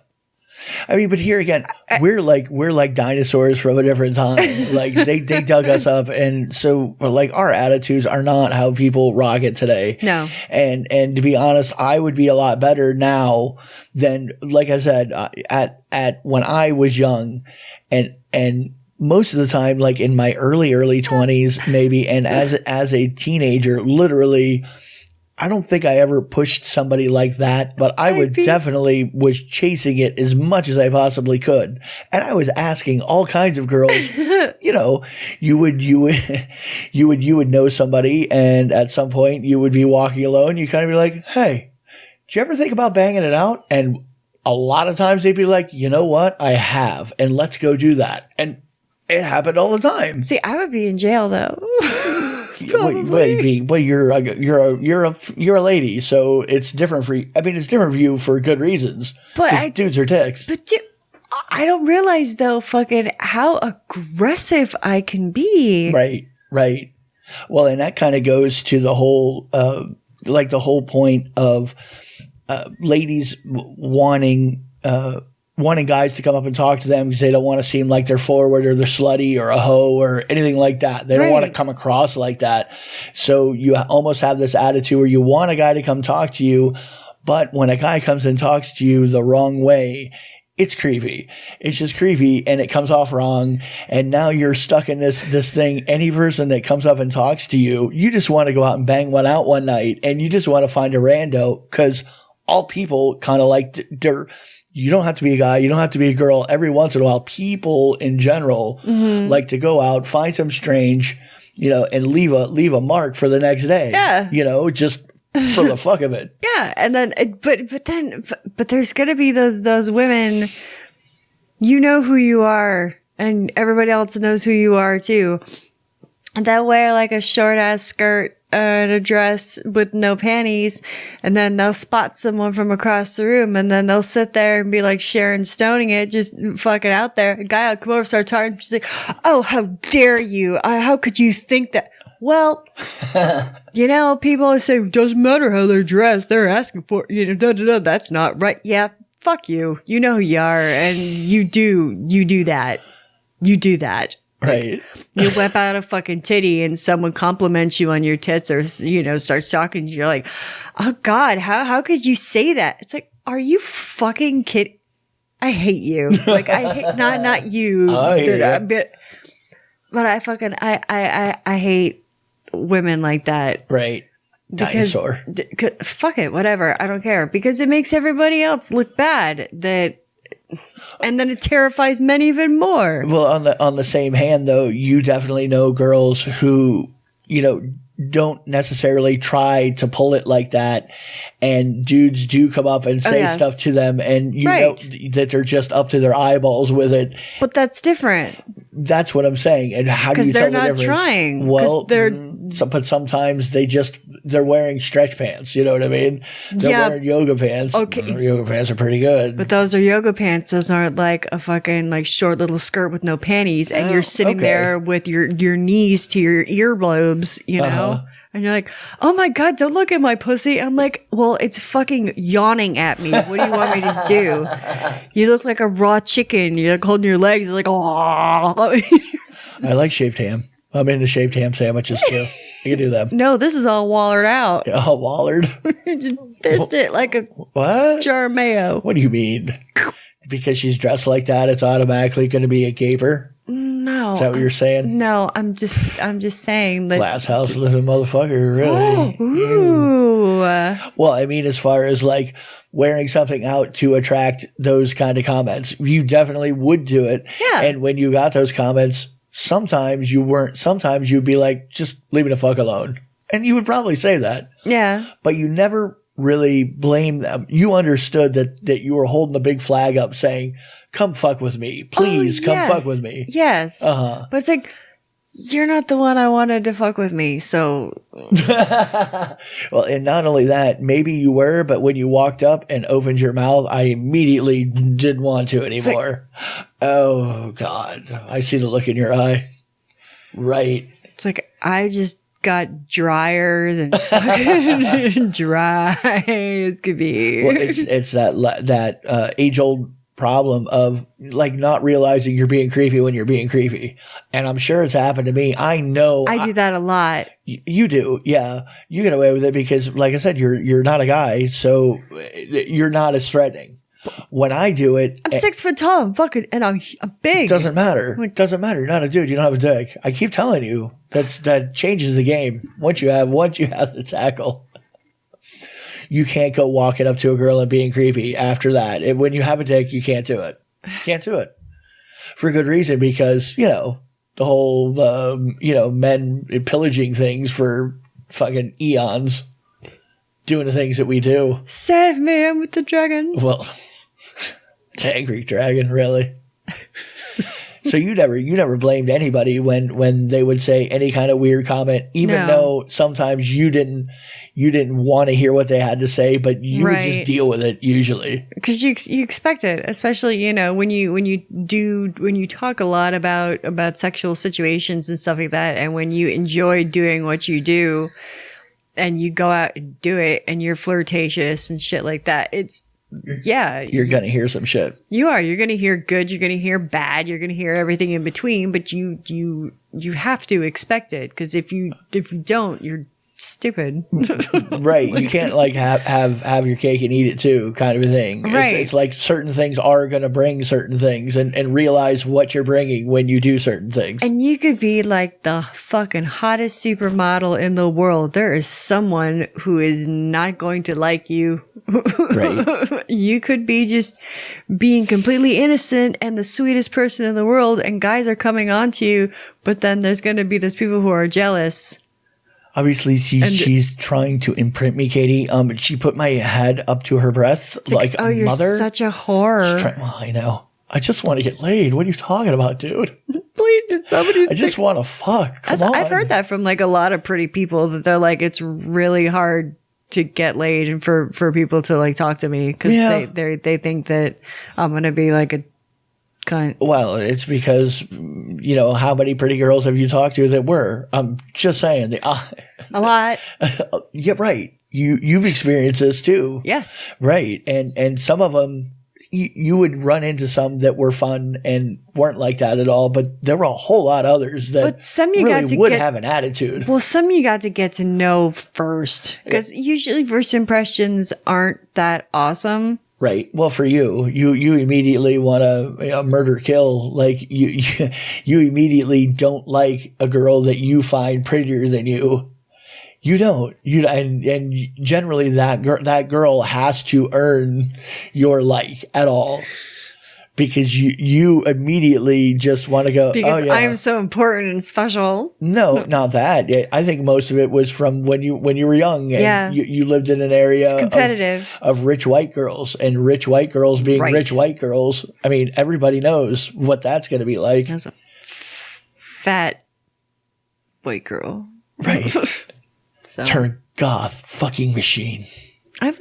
I mean, but here again, we're like dinosaurs from a different time. Like they dug us up, and so like our attitudes are not how people rock it today. No. And to be honest, I would be a lot better now than, like I said, at when I was young, and most of the time, like in my early 20s, maybe, and as a teenager, literally. I don't think I ever pushed somebody like that, but I definitely was chasing it as much as I possibly could. And I was asking all kinds of girls, you would know somebody, and at some point you would be walking alone. You kind of be like, hey, did you ever think about banging it out? And a lot of times they'd be like, you know what? I have, and let's go do that. And it happened all the time. See, I would be in jail though. Well, you're a lady, so it's different for you. I mean, it's different for you for good reasons. But dudes are dicks. But I don't realize though, fucking how aggressive I can be. Right. Well, and that kind of goes to the whole, the whole point of ladies wanting guys to come up and talk to them because they don't want to seem like they're forward or they're slutty or a hoe or anything like that. They don't want to come across like that. So you almost have this attitude where you want a guy to come talk to you, but when a guy comes and talks to you the wrong way, it's creepy. It's just creepy and it comes off wrong. And now you're stuck in this thing. Any person that comes up and talks to you, you just want to go out and bang one out one night and you just want to find a rando because all people kind of like you don't have to be a guy. You don't have to be a girl. Every once in a while, people in general like to go out, find some strange, and leave a mark for the next day. Yeah. Just for the fuck of it. Yeah. And then, but there's going to be those women, you know who you are and everybody else knows who you are too. And that wear like a short ass skirt and a dress with no panties. And then they'll spot someone from across the room and then they'll sit there and be like Sharon Stoning it, just fucking out there. A guy will come over, start talking. She's like, oh, how dare you? How could you think that? Well, people say, doesn't matter how they're dressed. They're asking for, that's not right. Yeah, fuck you. You know who you are. And you do that. You do that. Right. You whip out a fucking titty and someone compliments you on your tits or, starts talking to you. You're like, oh God, how could you say that? It's like, are you fucking kidding? I hate you. Like, I hate, not you. But I hate women like that. Right. Dinosaur. Fuck it, whatever. I don't care because it makes everybody else look bad. And then it terrifies men even more. Well, on the same hand, though, you definitely know girls who don't necessarily try to pull it like that, and dudes do come up and say stuff to them, and know that they're just up to their eyeballs with it. But that's different. That's what I'm saying. And how do you tell the difference? Because they're not trying. Well, but sometimes they're wearing stretch pants. You know what I mean? They're wearing yoga pants. Okay. Yoga pants are pretty good. But those are yoga pants. Those aren't like a fucking like short little skirt with no panties. And you're sitting there with your knees to your earlobes, And you're like, oh my God, don't look at my pussy. I'm like, well, it's fucking yawning at me. What do you want me to do? You look like a raw chicken. You're like holding your legs. You're like, oh. I like shaved ham. I'm into shaved ham sandwiches too. You can do that. No, this is all wallered out. Yeah, all wallered? Just pissed it like a jar of mayo. What do you mean? Because she's dressed like that, it's automatically going to be a gaper? No. Is that what you're saying? No, I'm just saying that. Glass house living motherfucker, really. Ooh. Well, I mean, as far as like wearing something out to attract those kind of comments, you definitely would do it. Yeah. And when you got those comments, sometimes you weren't. Sometimes you'd be like, just leave me the fuck alone. And you would probably say that. Yeah. But you never really blame them. You understood that you were holding the big flag up saying, come fuck with me. Please come fuck with me. Yes. But it's like, you're not the one I wanted to fuck with me, so. Well, and not only that, maybe you were, but when you walked up and opened your mouth, I immediately didn't want to anymore. Like, oh, God. I see the look in your eye. Right. It's like, I just got drier than fucking dry as could be. Well, it's that age-old problem of like not realizing you're being creepy when you're being creepy. And I'm sure it's happened to me. I know I do that a lot. You do. Yeah. You get away with it because like I said, you're not a guy, so you're not as threatening. When I do it, I'm 6 foot tall. I'm fucking, and I'm big. Doesn't matter. It doesn't matter. You're not a dude. You don't have a dick. I keep telling you that changes the game. Once you have the tackle, you can't go walking up to a girl and being creepy after that. And when you have a dick, you can't do it. Can't do it for good reason because the whole men pillaging things for fucking eons, doing the things that we do. Save me, I'm with the dragon. Well. Angry dragon, really? So you never blamed anybody when they would say any kind of weird comment, even though sometimes you didn't want to hear what they had to say, but you would just deal with it usually because you expect it, especially when you talk a lot about sexual situations and stuff like that, and when you enjoy doing what you do, and you go out and do it, and you're flirtatious and shit like that, you're gonna hear some shit. You're gonna hear good, you're gonna hear bad, you're gonna hear everything in between, but you have to expect it, because if you don't, you're stupid. Right. You can't like have your cake and eat it too, kind of a thing. Right. It's like certain things are gonna bring certain things, and realize what you're bringing when you do certain things. And you could be like the fucking hottest supermodel in the world. There is someone who is not going to like you. Right. You could be just being completely innocent and the sweetest person in the world, and guys are coming on to you, but then there's going to be those people who are jealous. Obviously, she's trying to imprint me, Katie. She put my head up to her breast like a you're mother. Such a whore. Well, I know. I just want to get laid. What are you talking about, dude? Please, somebody. I just want to fuck. Come on. I've heard that from like a lot of pretty people, that they're like, it's really hard to get laid and for people to like talk to me, because they think that I'm gonna be like a cunt. Well, it's because how many pretty girls have you talked to that were? I'm just saying. A lot. Yeah, right. You've experienced this too. Yes. Right, and some of them. You would run into some that were fun and weren't like that at all, but there were a whole lot of others that would have an attitude. Well, some you got to get to know first, because usually first impressions aren't that awesome. Right. Well, for you immediately want to murder, kill. Like you immediately don't like a girl that you find prettier than you. You don't. And generally that girl has to earn your like at all, because you immediately just want to go, because I'm so important and special. No, not that. I think most of it was from when you were young and you lived in an area competitive of rich white girls, and rich white girls being rich white girls. I mean, everybody knows what that's going to be like. As a fat white girl. Right. So. Turn goth fucking machine. I'm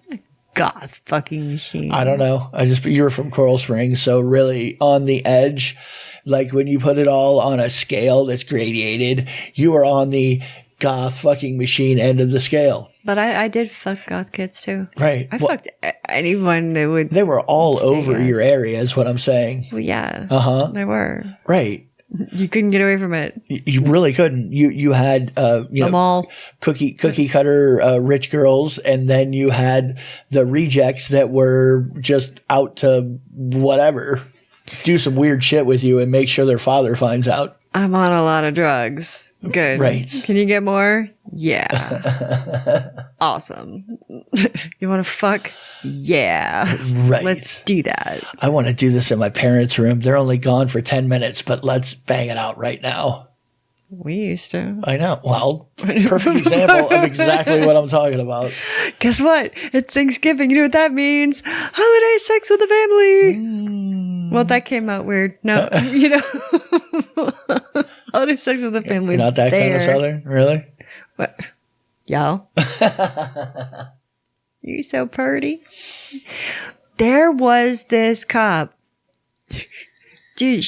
a goth fucking machine. I don't know. You were from Coral Springs, so really on the edge, like when you put it all on a scale that's gradated, you were on the goth fucking machine end of the scale. But I did fuck goth kids too. Right. I fucked anyone that would. They were all over your area, is what I'm saying. Well, yeah. They were. Right. You couldn't get away from it. You really couldn't. You had cookie cutter rich girls, and then you had the rejects that were just out to whatever, do some weird shit with you and make sure their father finds out. I'm on a lot of drugs. Good. Right. Can you get more? Yeah. Awesome. You want to fuck? Yeah. Right. Let's do that. I want to do this in my parents' room. They're only gone for 10 minutes, but let's bang it out right now. We used to. I know. Well, perfect example of exactly what I'm talking about. Guess what? It's Thanksgiving. You know what that means? Holiday sex with the family. Well, that came out weird. No, holiday sex with the family. You're not that kind of Southern, really? What? Y'all. You so pretty. There was this cop. Dude,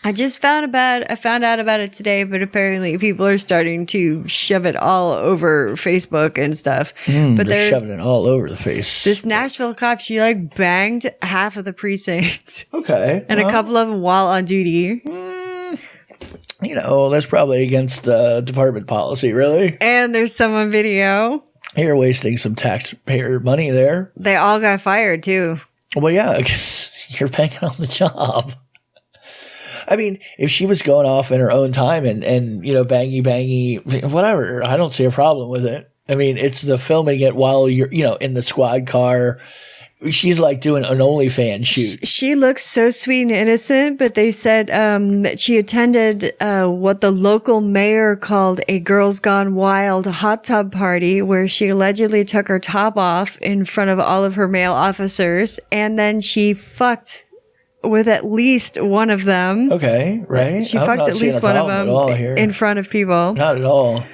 I just found out about it today, but apparently people are starting to shove it all over Facebook and stuff. But they're shoving it all over the face. This Nashville cop, she like banged half of the precinct. Okay. And a couple of them while on duty. That's probably against the department policy, really. And there's some on video. You're wasting some taxpayer money there. They all got fired too. Well, yeah, because you're banging on the job. I mean, if she was going off in her own time and bangy, whatever, I don't see a problem with it. I mean, it's the filming it while you're, in the squad car she's like doing an OnlyFans shoot. She looks so sweet and innocent, but they said that she attended what the local mayor called a Girls Gone Wild hot tub party, where she allegedly took her top off in front of all of her male officers, and then she fucked with at least one of them. Okay, right. She fucked at least one of them in front of people. Not at all.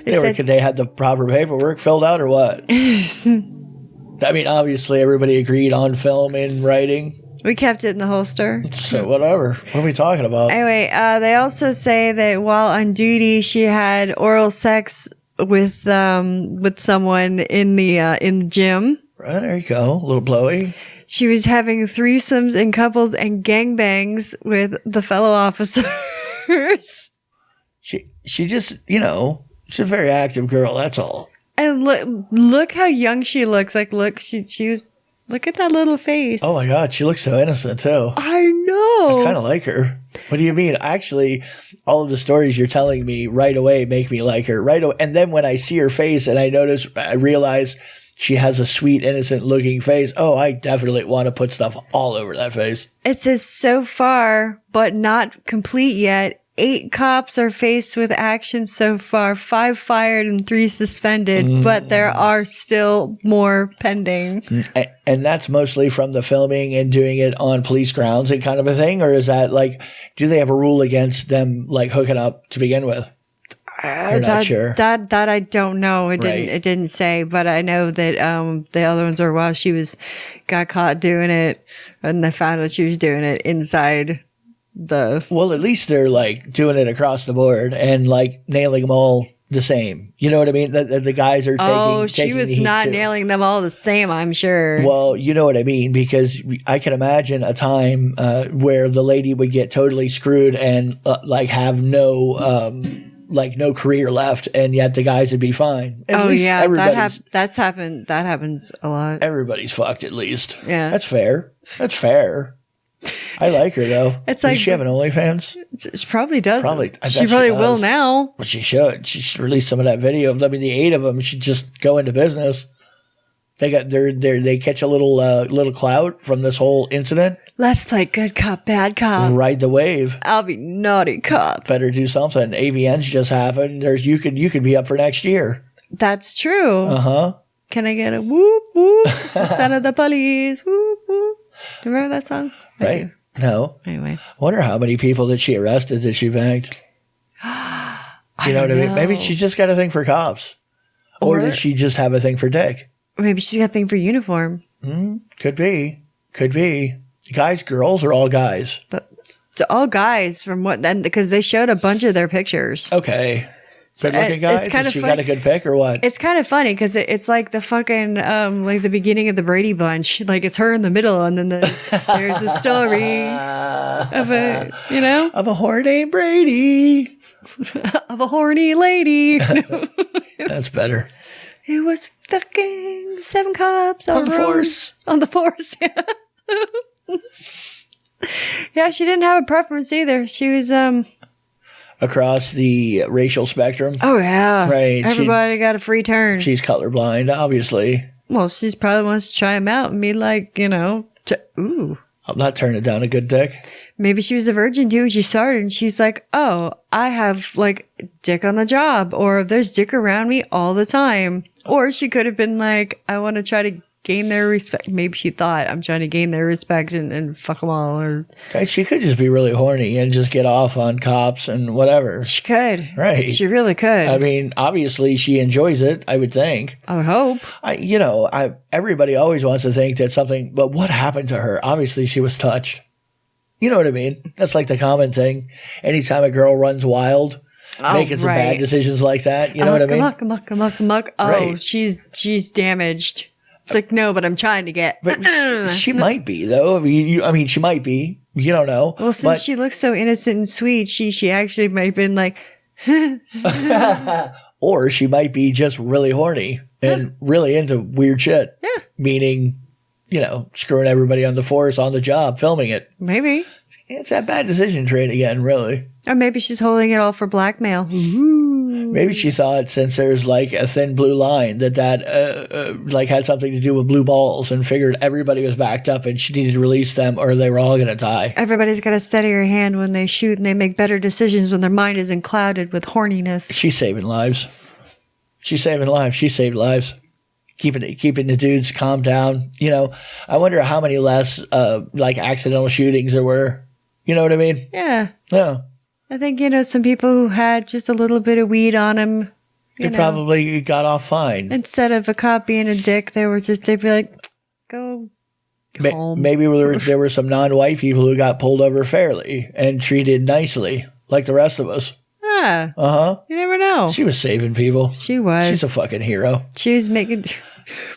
They had the proper paperwork filled out or what? I mean, obviously, everybody agreed on film and writing. We kept it in the holster. So whatever. What are we talking about? Anyway, they also say that while on duty, she had oral sex with someone in the gym. Right, there you go. A little blowy. She was having threesomes and couples and gangbangs with the fellow officers. She just, she's a very active girl. That's all. And look how young she looks. Like, look, look at that little face. Oh my God, she looks so innocent too. I know. I kind of like her. What do you mean? Actually, all of the stories you're telling me right away make me like her. Right away. And then when I see her face and I realize she has a sweet, innocent looking face. Oh, I definitely want to put stuff all over that face. It says so far, but not complete yet. 8 cops are faced with action so far, 5 fired and 3 suspended, but there are still more pending. And that's mostly from the filming and doing it on police grounds and kind of a thing? Or is that like, do they have a rule against them like hooking up to begin with? You're not sure. That I don't know. It didn't say, but I know that the other ones are while she got caught doing it, and they found out she was doing it inside well, at least they're like doing it across the board and like nailing them all the same. You know what I mean? The guys are taking. Oh, she was not nailing them all the same, I'm sure. Well, you know what I mean, because I can imagine a time where the lady would get totally screwed and like have no no career left, and yet the guys would be fine. At least that's happened. That happens a lot. Everybody's fucked at least. Yeah, that's fair. That's fair. I like her though. Does she have an OnlyFans? She probably does. She probably will now. But she should. She should release some of that video. I mean, the 8 of them should just go into business. They got they catch a little clout from this whole incident. Let's play good cop, bad cop. Ride the wave. I'll be naughty cop. Better do something. AVN's just happened. You could be up for next year. That's true. Uh-huh. Can I get a whoop whoop? Son of the police. Whoop whoop. Do you remember that song? Right. No. Anyway. I wonder how many people that she arrested that she banged. You know what I mean? Maybe she just got a thing for cops. Or did she just have a thing for dick? Maybe she's got a thing for uniform. Could be. Guys, girls, or all guys? But all guys from what then? Because they showed a bunch of their pictures. Okay. Good looking guys? Has she got a good pic or what? It's kind of funny because it's like the fucking, like the beginning of the Brady Bunch. Like it's her in the middle and then there's a story of of a horny Brady. Of a horny lady. That's better. It was fucking 7 cops on the force. On the force, yeah. Yeah, she didn't have a preference either. She was, across the racial spectrum. Oh, yeah. Right. Everybody got a free turn. She's colorblind, obviously. Well, she probably wants to try him out and be like, ooh. I'm not turning down a good dick. Maybe she was a virgin too when she started and she's like, oh, I have like dick on the job, or there's dick around me all the time. Or she could have been like, I want to try to gain their respect. Maybe she thought, I'm trying to gain their respect and fuck them all. Or she could just be really horny and just get off on cops and whatever. She could. Right. She really could. I mean, obviously she enjoys it, I would think. I would hope. Everybody always wants to think that something, but what happened to her? Obviously she was touched. You know what I mean? That's like the common thing. Anytime a girl runs wild, making some bad decisions like that. You know what I mean? Amok. Oh, right. She's damaged. It's like, no, but I'm trying to get. But she might be, though. I mean, she might be. You don't know. Well, since she looks so innocent and sweet, she actually might have been like. Or she might be just really horny and really into weird shit. Yeah. Meaning, screwing everybody on the force, on the job, filming it. Maybe. It's that bad decision trade again, really. Or maybe she's holding it all for blackmail. Ooh. Maybe she thought since there's like a thin blue line that like had something to do with blue balls, and figured everybody was backed up and she needed to release them or they were all going to die. Everybody's got to steady her hand when they shoot, and they make better decisions when their mind isn't clouded with horniness. She's saving lives. She's saving lives. She saved lives. Keeping the dudes calm down. You know, I wonder how many less like accidental shootings there were. You know what I mean? Yeah. Yeah. I think, you know, some people who had just a little bit of weed on them, they probably got off fine. Instead of a cop being a dick, they'd be like, go home. Maybe there were some non-white people who got pulled over fairly and treated nicely, like the rest of us. Yeah. Uh-huh. You never know. She was saving people. She was. She's a fucking hero. She was making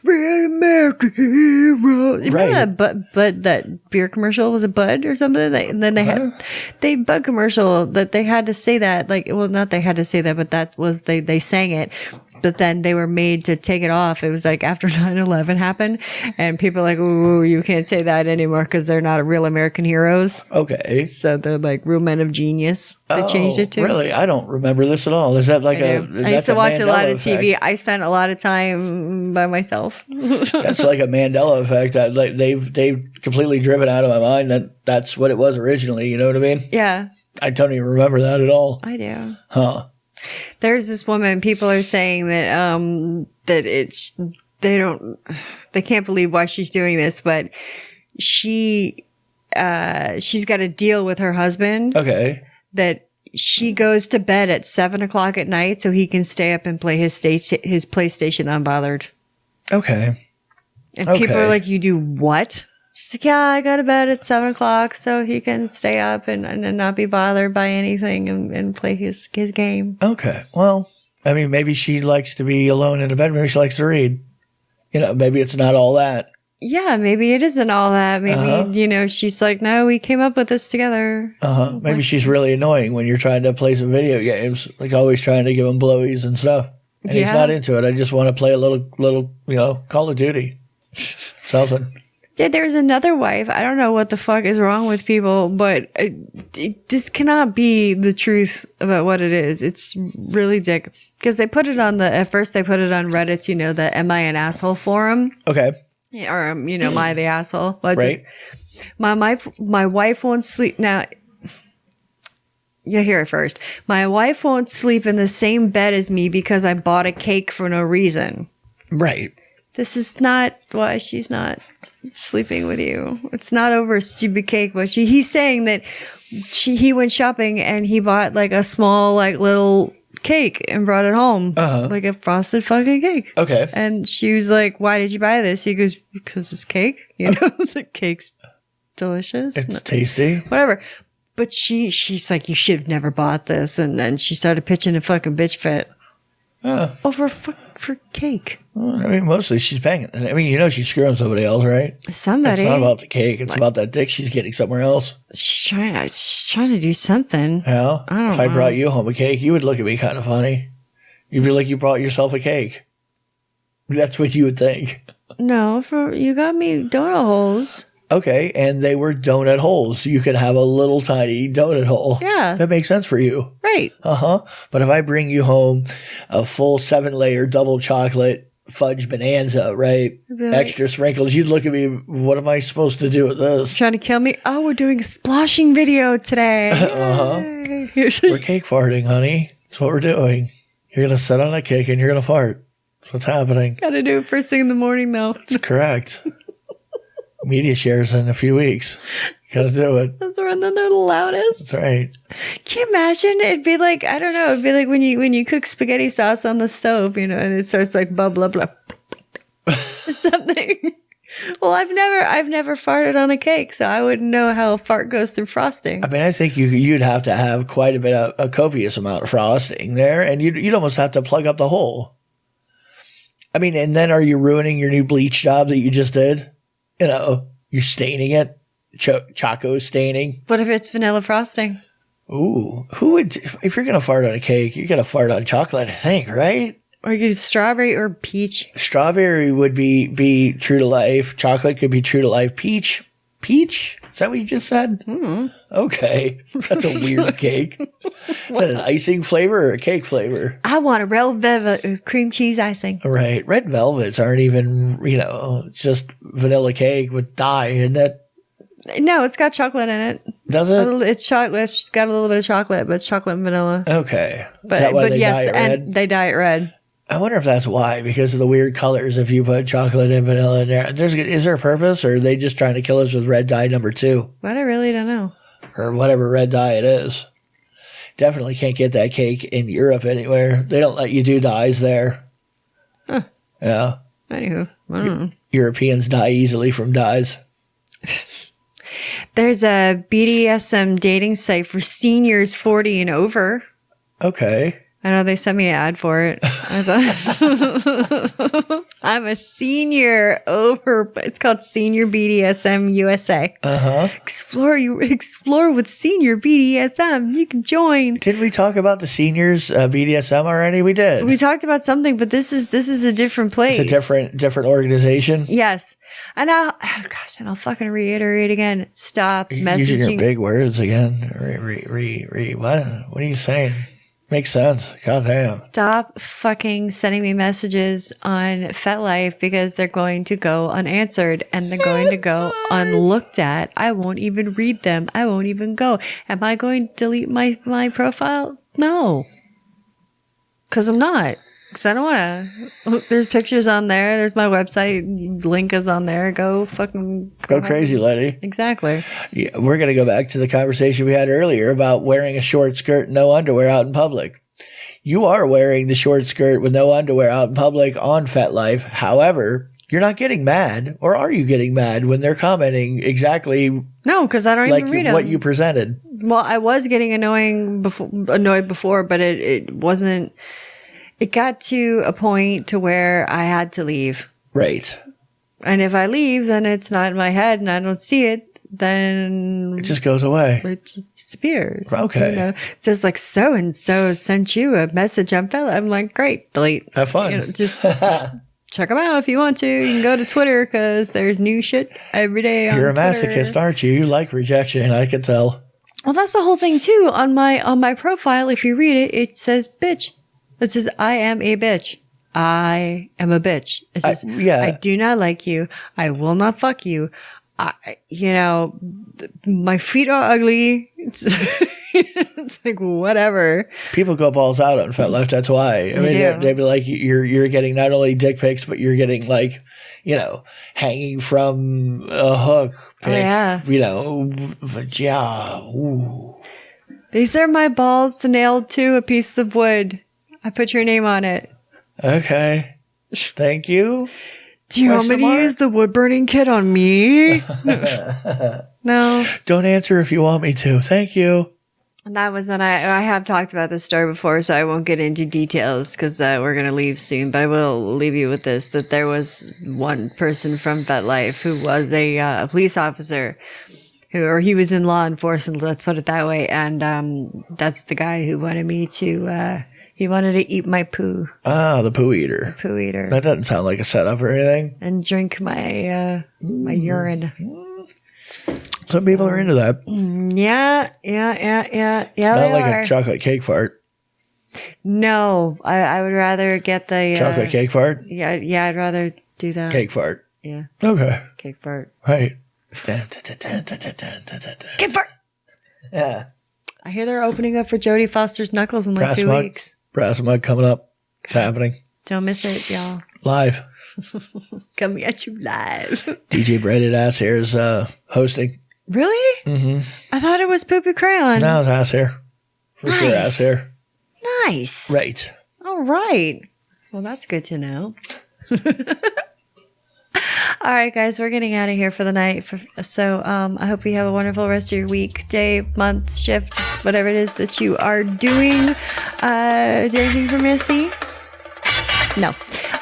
real American hero. You remember that beer commercial? Was it Bud or something? And then they had Bud commercial that they had to say that, like, well, not they had to say that, but that was they sang it. But then they were made to take it off. It was like after 9/11 happened, and people were like, ooh, you can't say that anymore because they're not real American heroes. Okay. So they're like real men of genius. They changed it to. Really? I don't remember this at all. Is that like I used to watch a lot of TV. I spent a lot of time by myself. That's like a Mandela effect. Like they've completely driven out of my mind that that's what it was originally. You know what I mean? Yeah. I don't even remember that at all. I do. Huh. There's this woman, people are saying that they can't believe why she's doing this, but she's got a deal with her husband. Okay. That she goes to bed at 7:00 at night so he can stay up and play his PlayStation unbothered. Okay. And people are like, you do what? She's like, yeah, I go to bed at 7:00 so he can stay up and not be bothered by anything and play his game. Okay. Well, I mean, maybe she likes to be alone in a bed. Maybe she likes to read. You know, maybe it's not all that. Yeah, maybe it isn't all that. Maybe, you know, she's like, no, we came up with this together. Maybe she's really annoying when you're trying to play some video games, like always trying to give him blowies and stuff. And he's not into it. I just want to play a little, you know, Call of Duty. Something. There's another wife. I don't know what the fuck is wrong with people, but this cannot be the truth about what it is. It's really dick. Because they put it on at first they put it on Reddit, you know, the Am I an Asshole forum. Okay. Or, you know, Am I the Asshole? But right. My wife won't sleep. Now, you hear it first. My wife won't sleep in the same bed as me because I bought a cake for no reason. Right. This is not why she's not sleeping with you. It's not over a stupid cake, but he's saying that he went shopping and he bought like a small like little cake and brought it home, like a frosted fucking cake. Okay. And she was like, "Why did you buy this?" He goes, "Because it's cake. You know, it's like cake's delicious. It's tasty. Whatever." But she's like, "You should have never bought this," and then she started pitching a fucking bitch fit over for cake. Well, I mean, mostly she's banging. I mean, you know, she's screwing somebody else, right? Somebody. It's not about the cake. It's about that dick she's getting somewhere else. She's trying to do something. Yeah. If I brought you home a cake, you would look at me kind of funny. You'd be like, you brought yourself a cake. That's what you would think. No, you got me donut holes. Okay, and they were donut holes. You could have a little tiny donut hole. Yeah. That makes sense for you. Right. But if I bring you home a full 7-layer double chocolate fudge bonanza, right? Really? Extra sprinkles, you'd look at me, what am I supposed to do with this? Trying to kill me? Oh, we're doing a splashing video today. We're cake farting, honey. That's what we're doing. You're going to sit on a cake and you're going to fart. That's what's happening. Gotta do it first thing in the morning, though. That's correct. Media shares in a few weeks. Gotta do it. That's when they're the loudest. That's right. Can you imagine? It'd be like, I don't know, it'd be like when you cook spaghetti sauce on the stove, you know, and it starts like blah blah blah something. Well, I've never farted on a cake, so I wouldn't know how a fart goes through frosting. I mean, I think you'd have to have quite a bit of a copious amount of frosting there, and you'd almost have to plug up the hole. I mean, and then are you ruining your new bleach job that you just did? You know, you're staining it. Choco staining. What if it's vanilla frosting? Ooh. Who would, if you're going to fart on a cake, you're going to fart on chocolate, I think, right? Or you could strawberry or peach. Strawberry would be true to life. Chocolate could be true to life. Peach, Peach? Is that what you just said? Okay. That's a weird cake. Is that an icing flavor or a cake flavor? I want a red velvet with cream cheese icing. Right. Red velvets aren't even, it's just vanilla cake with dye, isn't it? No, it's got chocolate in it. Does it? It's chocolate. It's got a little bit of chocolate, but it's chocolate and vanilla. Okay. But, is that why they dye it red? And they dye it red. I wonder if that's why, because of the weird colors. If you put chocolate and vanilla in there, is there a purpose, or are they just trying to kill us with red dye number 2? But I really don't know. Or whatever red dye it is. Definitely can't get that cake in Europe anywhere. They don't let you do dyes there. Huh. Yeah. Anywho, I don't know. Europeans die easily from dyes. There's a BDSM dating site for seniors 40 and over. Okay. I know they sent me an ad for it. I thought I'm a senior over. It's called Senior BDSM USA. Explore with Senior BDSM. You can join. Did we talk about the seniors BDSM already? We did. We talked about something, but this is a different place. It's a different organization. Yes, and I'll fucking reiterate again. Stop messaging. Using your big words again. What are you saying? Makes sense. Goddamn. Stop fucking sending me messages on FetLife because they're going to go unanswered and they're going to go unlooked at. I won't even read them. I won't even go. Am I going to delete my profile? No. Because I'm not. Because I don't want to. There's pictures on there. There's my website. Link is on there. Go fucking. Go crazy, lady. Exactly. Yeah, we're going to go back to the conversation we had earlier about wearing a short skirt, no underwear out in public. You are wearing the short skirt with no underwear out in public on FetLife. However, you're not getting mad, or are you getting mad when they're commenting exactly? No, because I don't even read them. What you presented. Well, I was getting annoyed before, but it wasn't. It got to a point to where I had to leave. Right. And if I leave, then it's not in my head and I don't see it, then it just goes away. It just disappears. Okay. It's just like so-and-so sent you a message on Fella. I'm like, great, delete. Have fun. Just check them out if you want to. You can go to Twitter because there's new shit every day on You're a Twitter. masochist, aren't you? You like rejection, I can tell. Well, that's the whole thing too. On my profile, if you read it, it says bitch. It says, I am a bitch. I am a bitch. It says, I do not like you. I will not fuck you. My feet are ugly. It's like, whatever. People go balls out on FetLife. That's why. They'd be like, you're getting not only dick pics, but you're getting like, hanging from a hook. Pic, yeah. Ooh. These are my balls nailed to a piece of wood. I put your name on it. Okay. Thank you. Do you want me to use the wood burning kit on me? No. Don't answer if you want me to. Thank you. And that was I have talked about this story before, so I won't get into details because we're going to leave soon. But I will leave you with this, that there was one person from FetLife who was a police officer. He was in law enforcement, let's put it that way. And that's the guy who wanted me to... He wanted to eat my poo. Ah, the poo eater. The poo eater. That doesn't sound like a setup or anything. And drink my urine. Some people are into that. Yeah. It's not like a chocolate cake fart. No, I would rather get the... chocolate cake fart? Yeah, I'd rather do that. Cake fart. Yeah. Okay. Cake fart. Right. Cake fart! Yeah. I hear they're opening up for Jodie Foster's Knuckles in like 2 weeks. Brass mug coming up. It's happening. Don't miss it, y'all. Live. Coming at you live. DJ Braided Ass Hair is hosting. Really? Mm-hmm. I thought it was Poopy Crayon. No, it's Ass Hair. For sure, Ass Hair. Nice. Right. All right. Well, that's good to know. All right, guys, we're getting out of here for the night. So I hope you have a wonderful rest of your week, day, month, shift, whatever it is that you are doing. Do you have anything for me to see? No.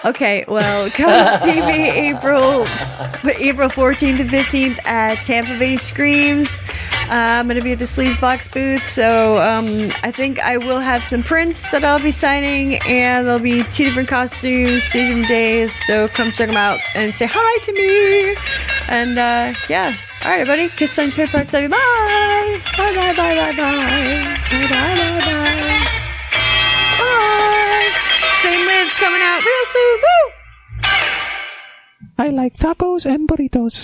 Okay, well, come see me April 14th and 15th at Tampa Bay Screams. I'm going to be at the Sleazebox booth, so I think I will have some prints that I'll be signing, and there'll be 2 different costumes, 2 different days, so come check them out and say hi to me. And, yeah, All right, everybody. Kiss, sign, pin parts. Love you. Bye. Bye, bye, bye, bye, bye. Bye, bye, bye, bye. Bye. Same Lives coming out real soon. Woo! I like tacos and burritos.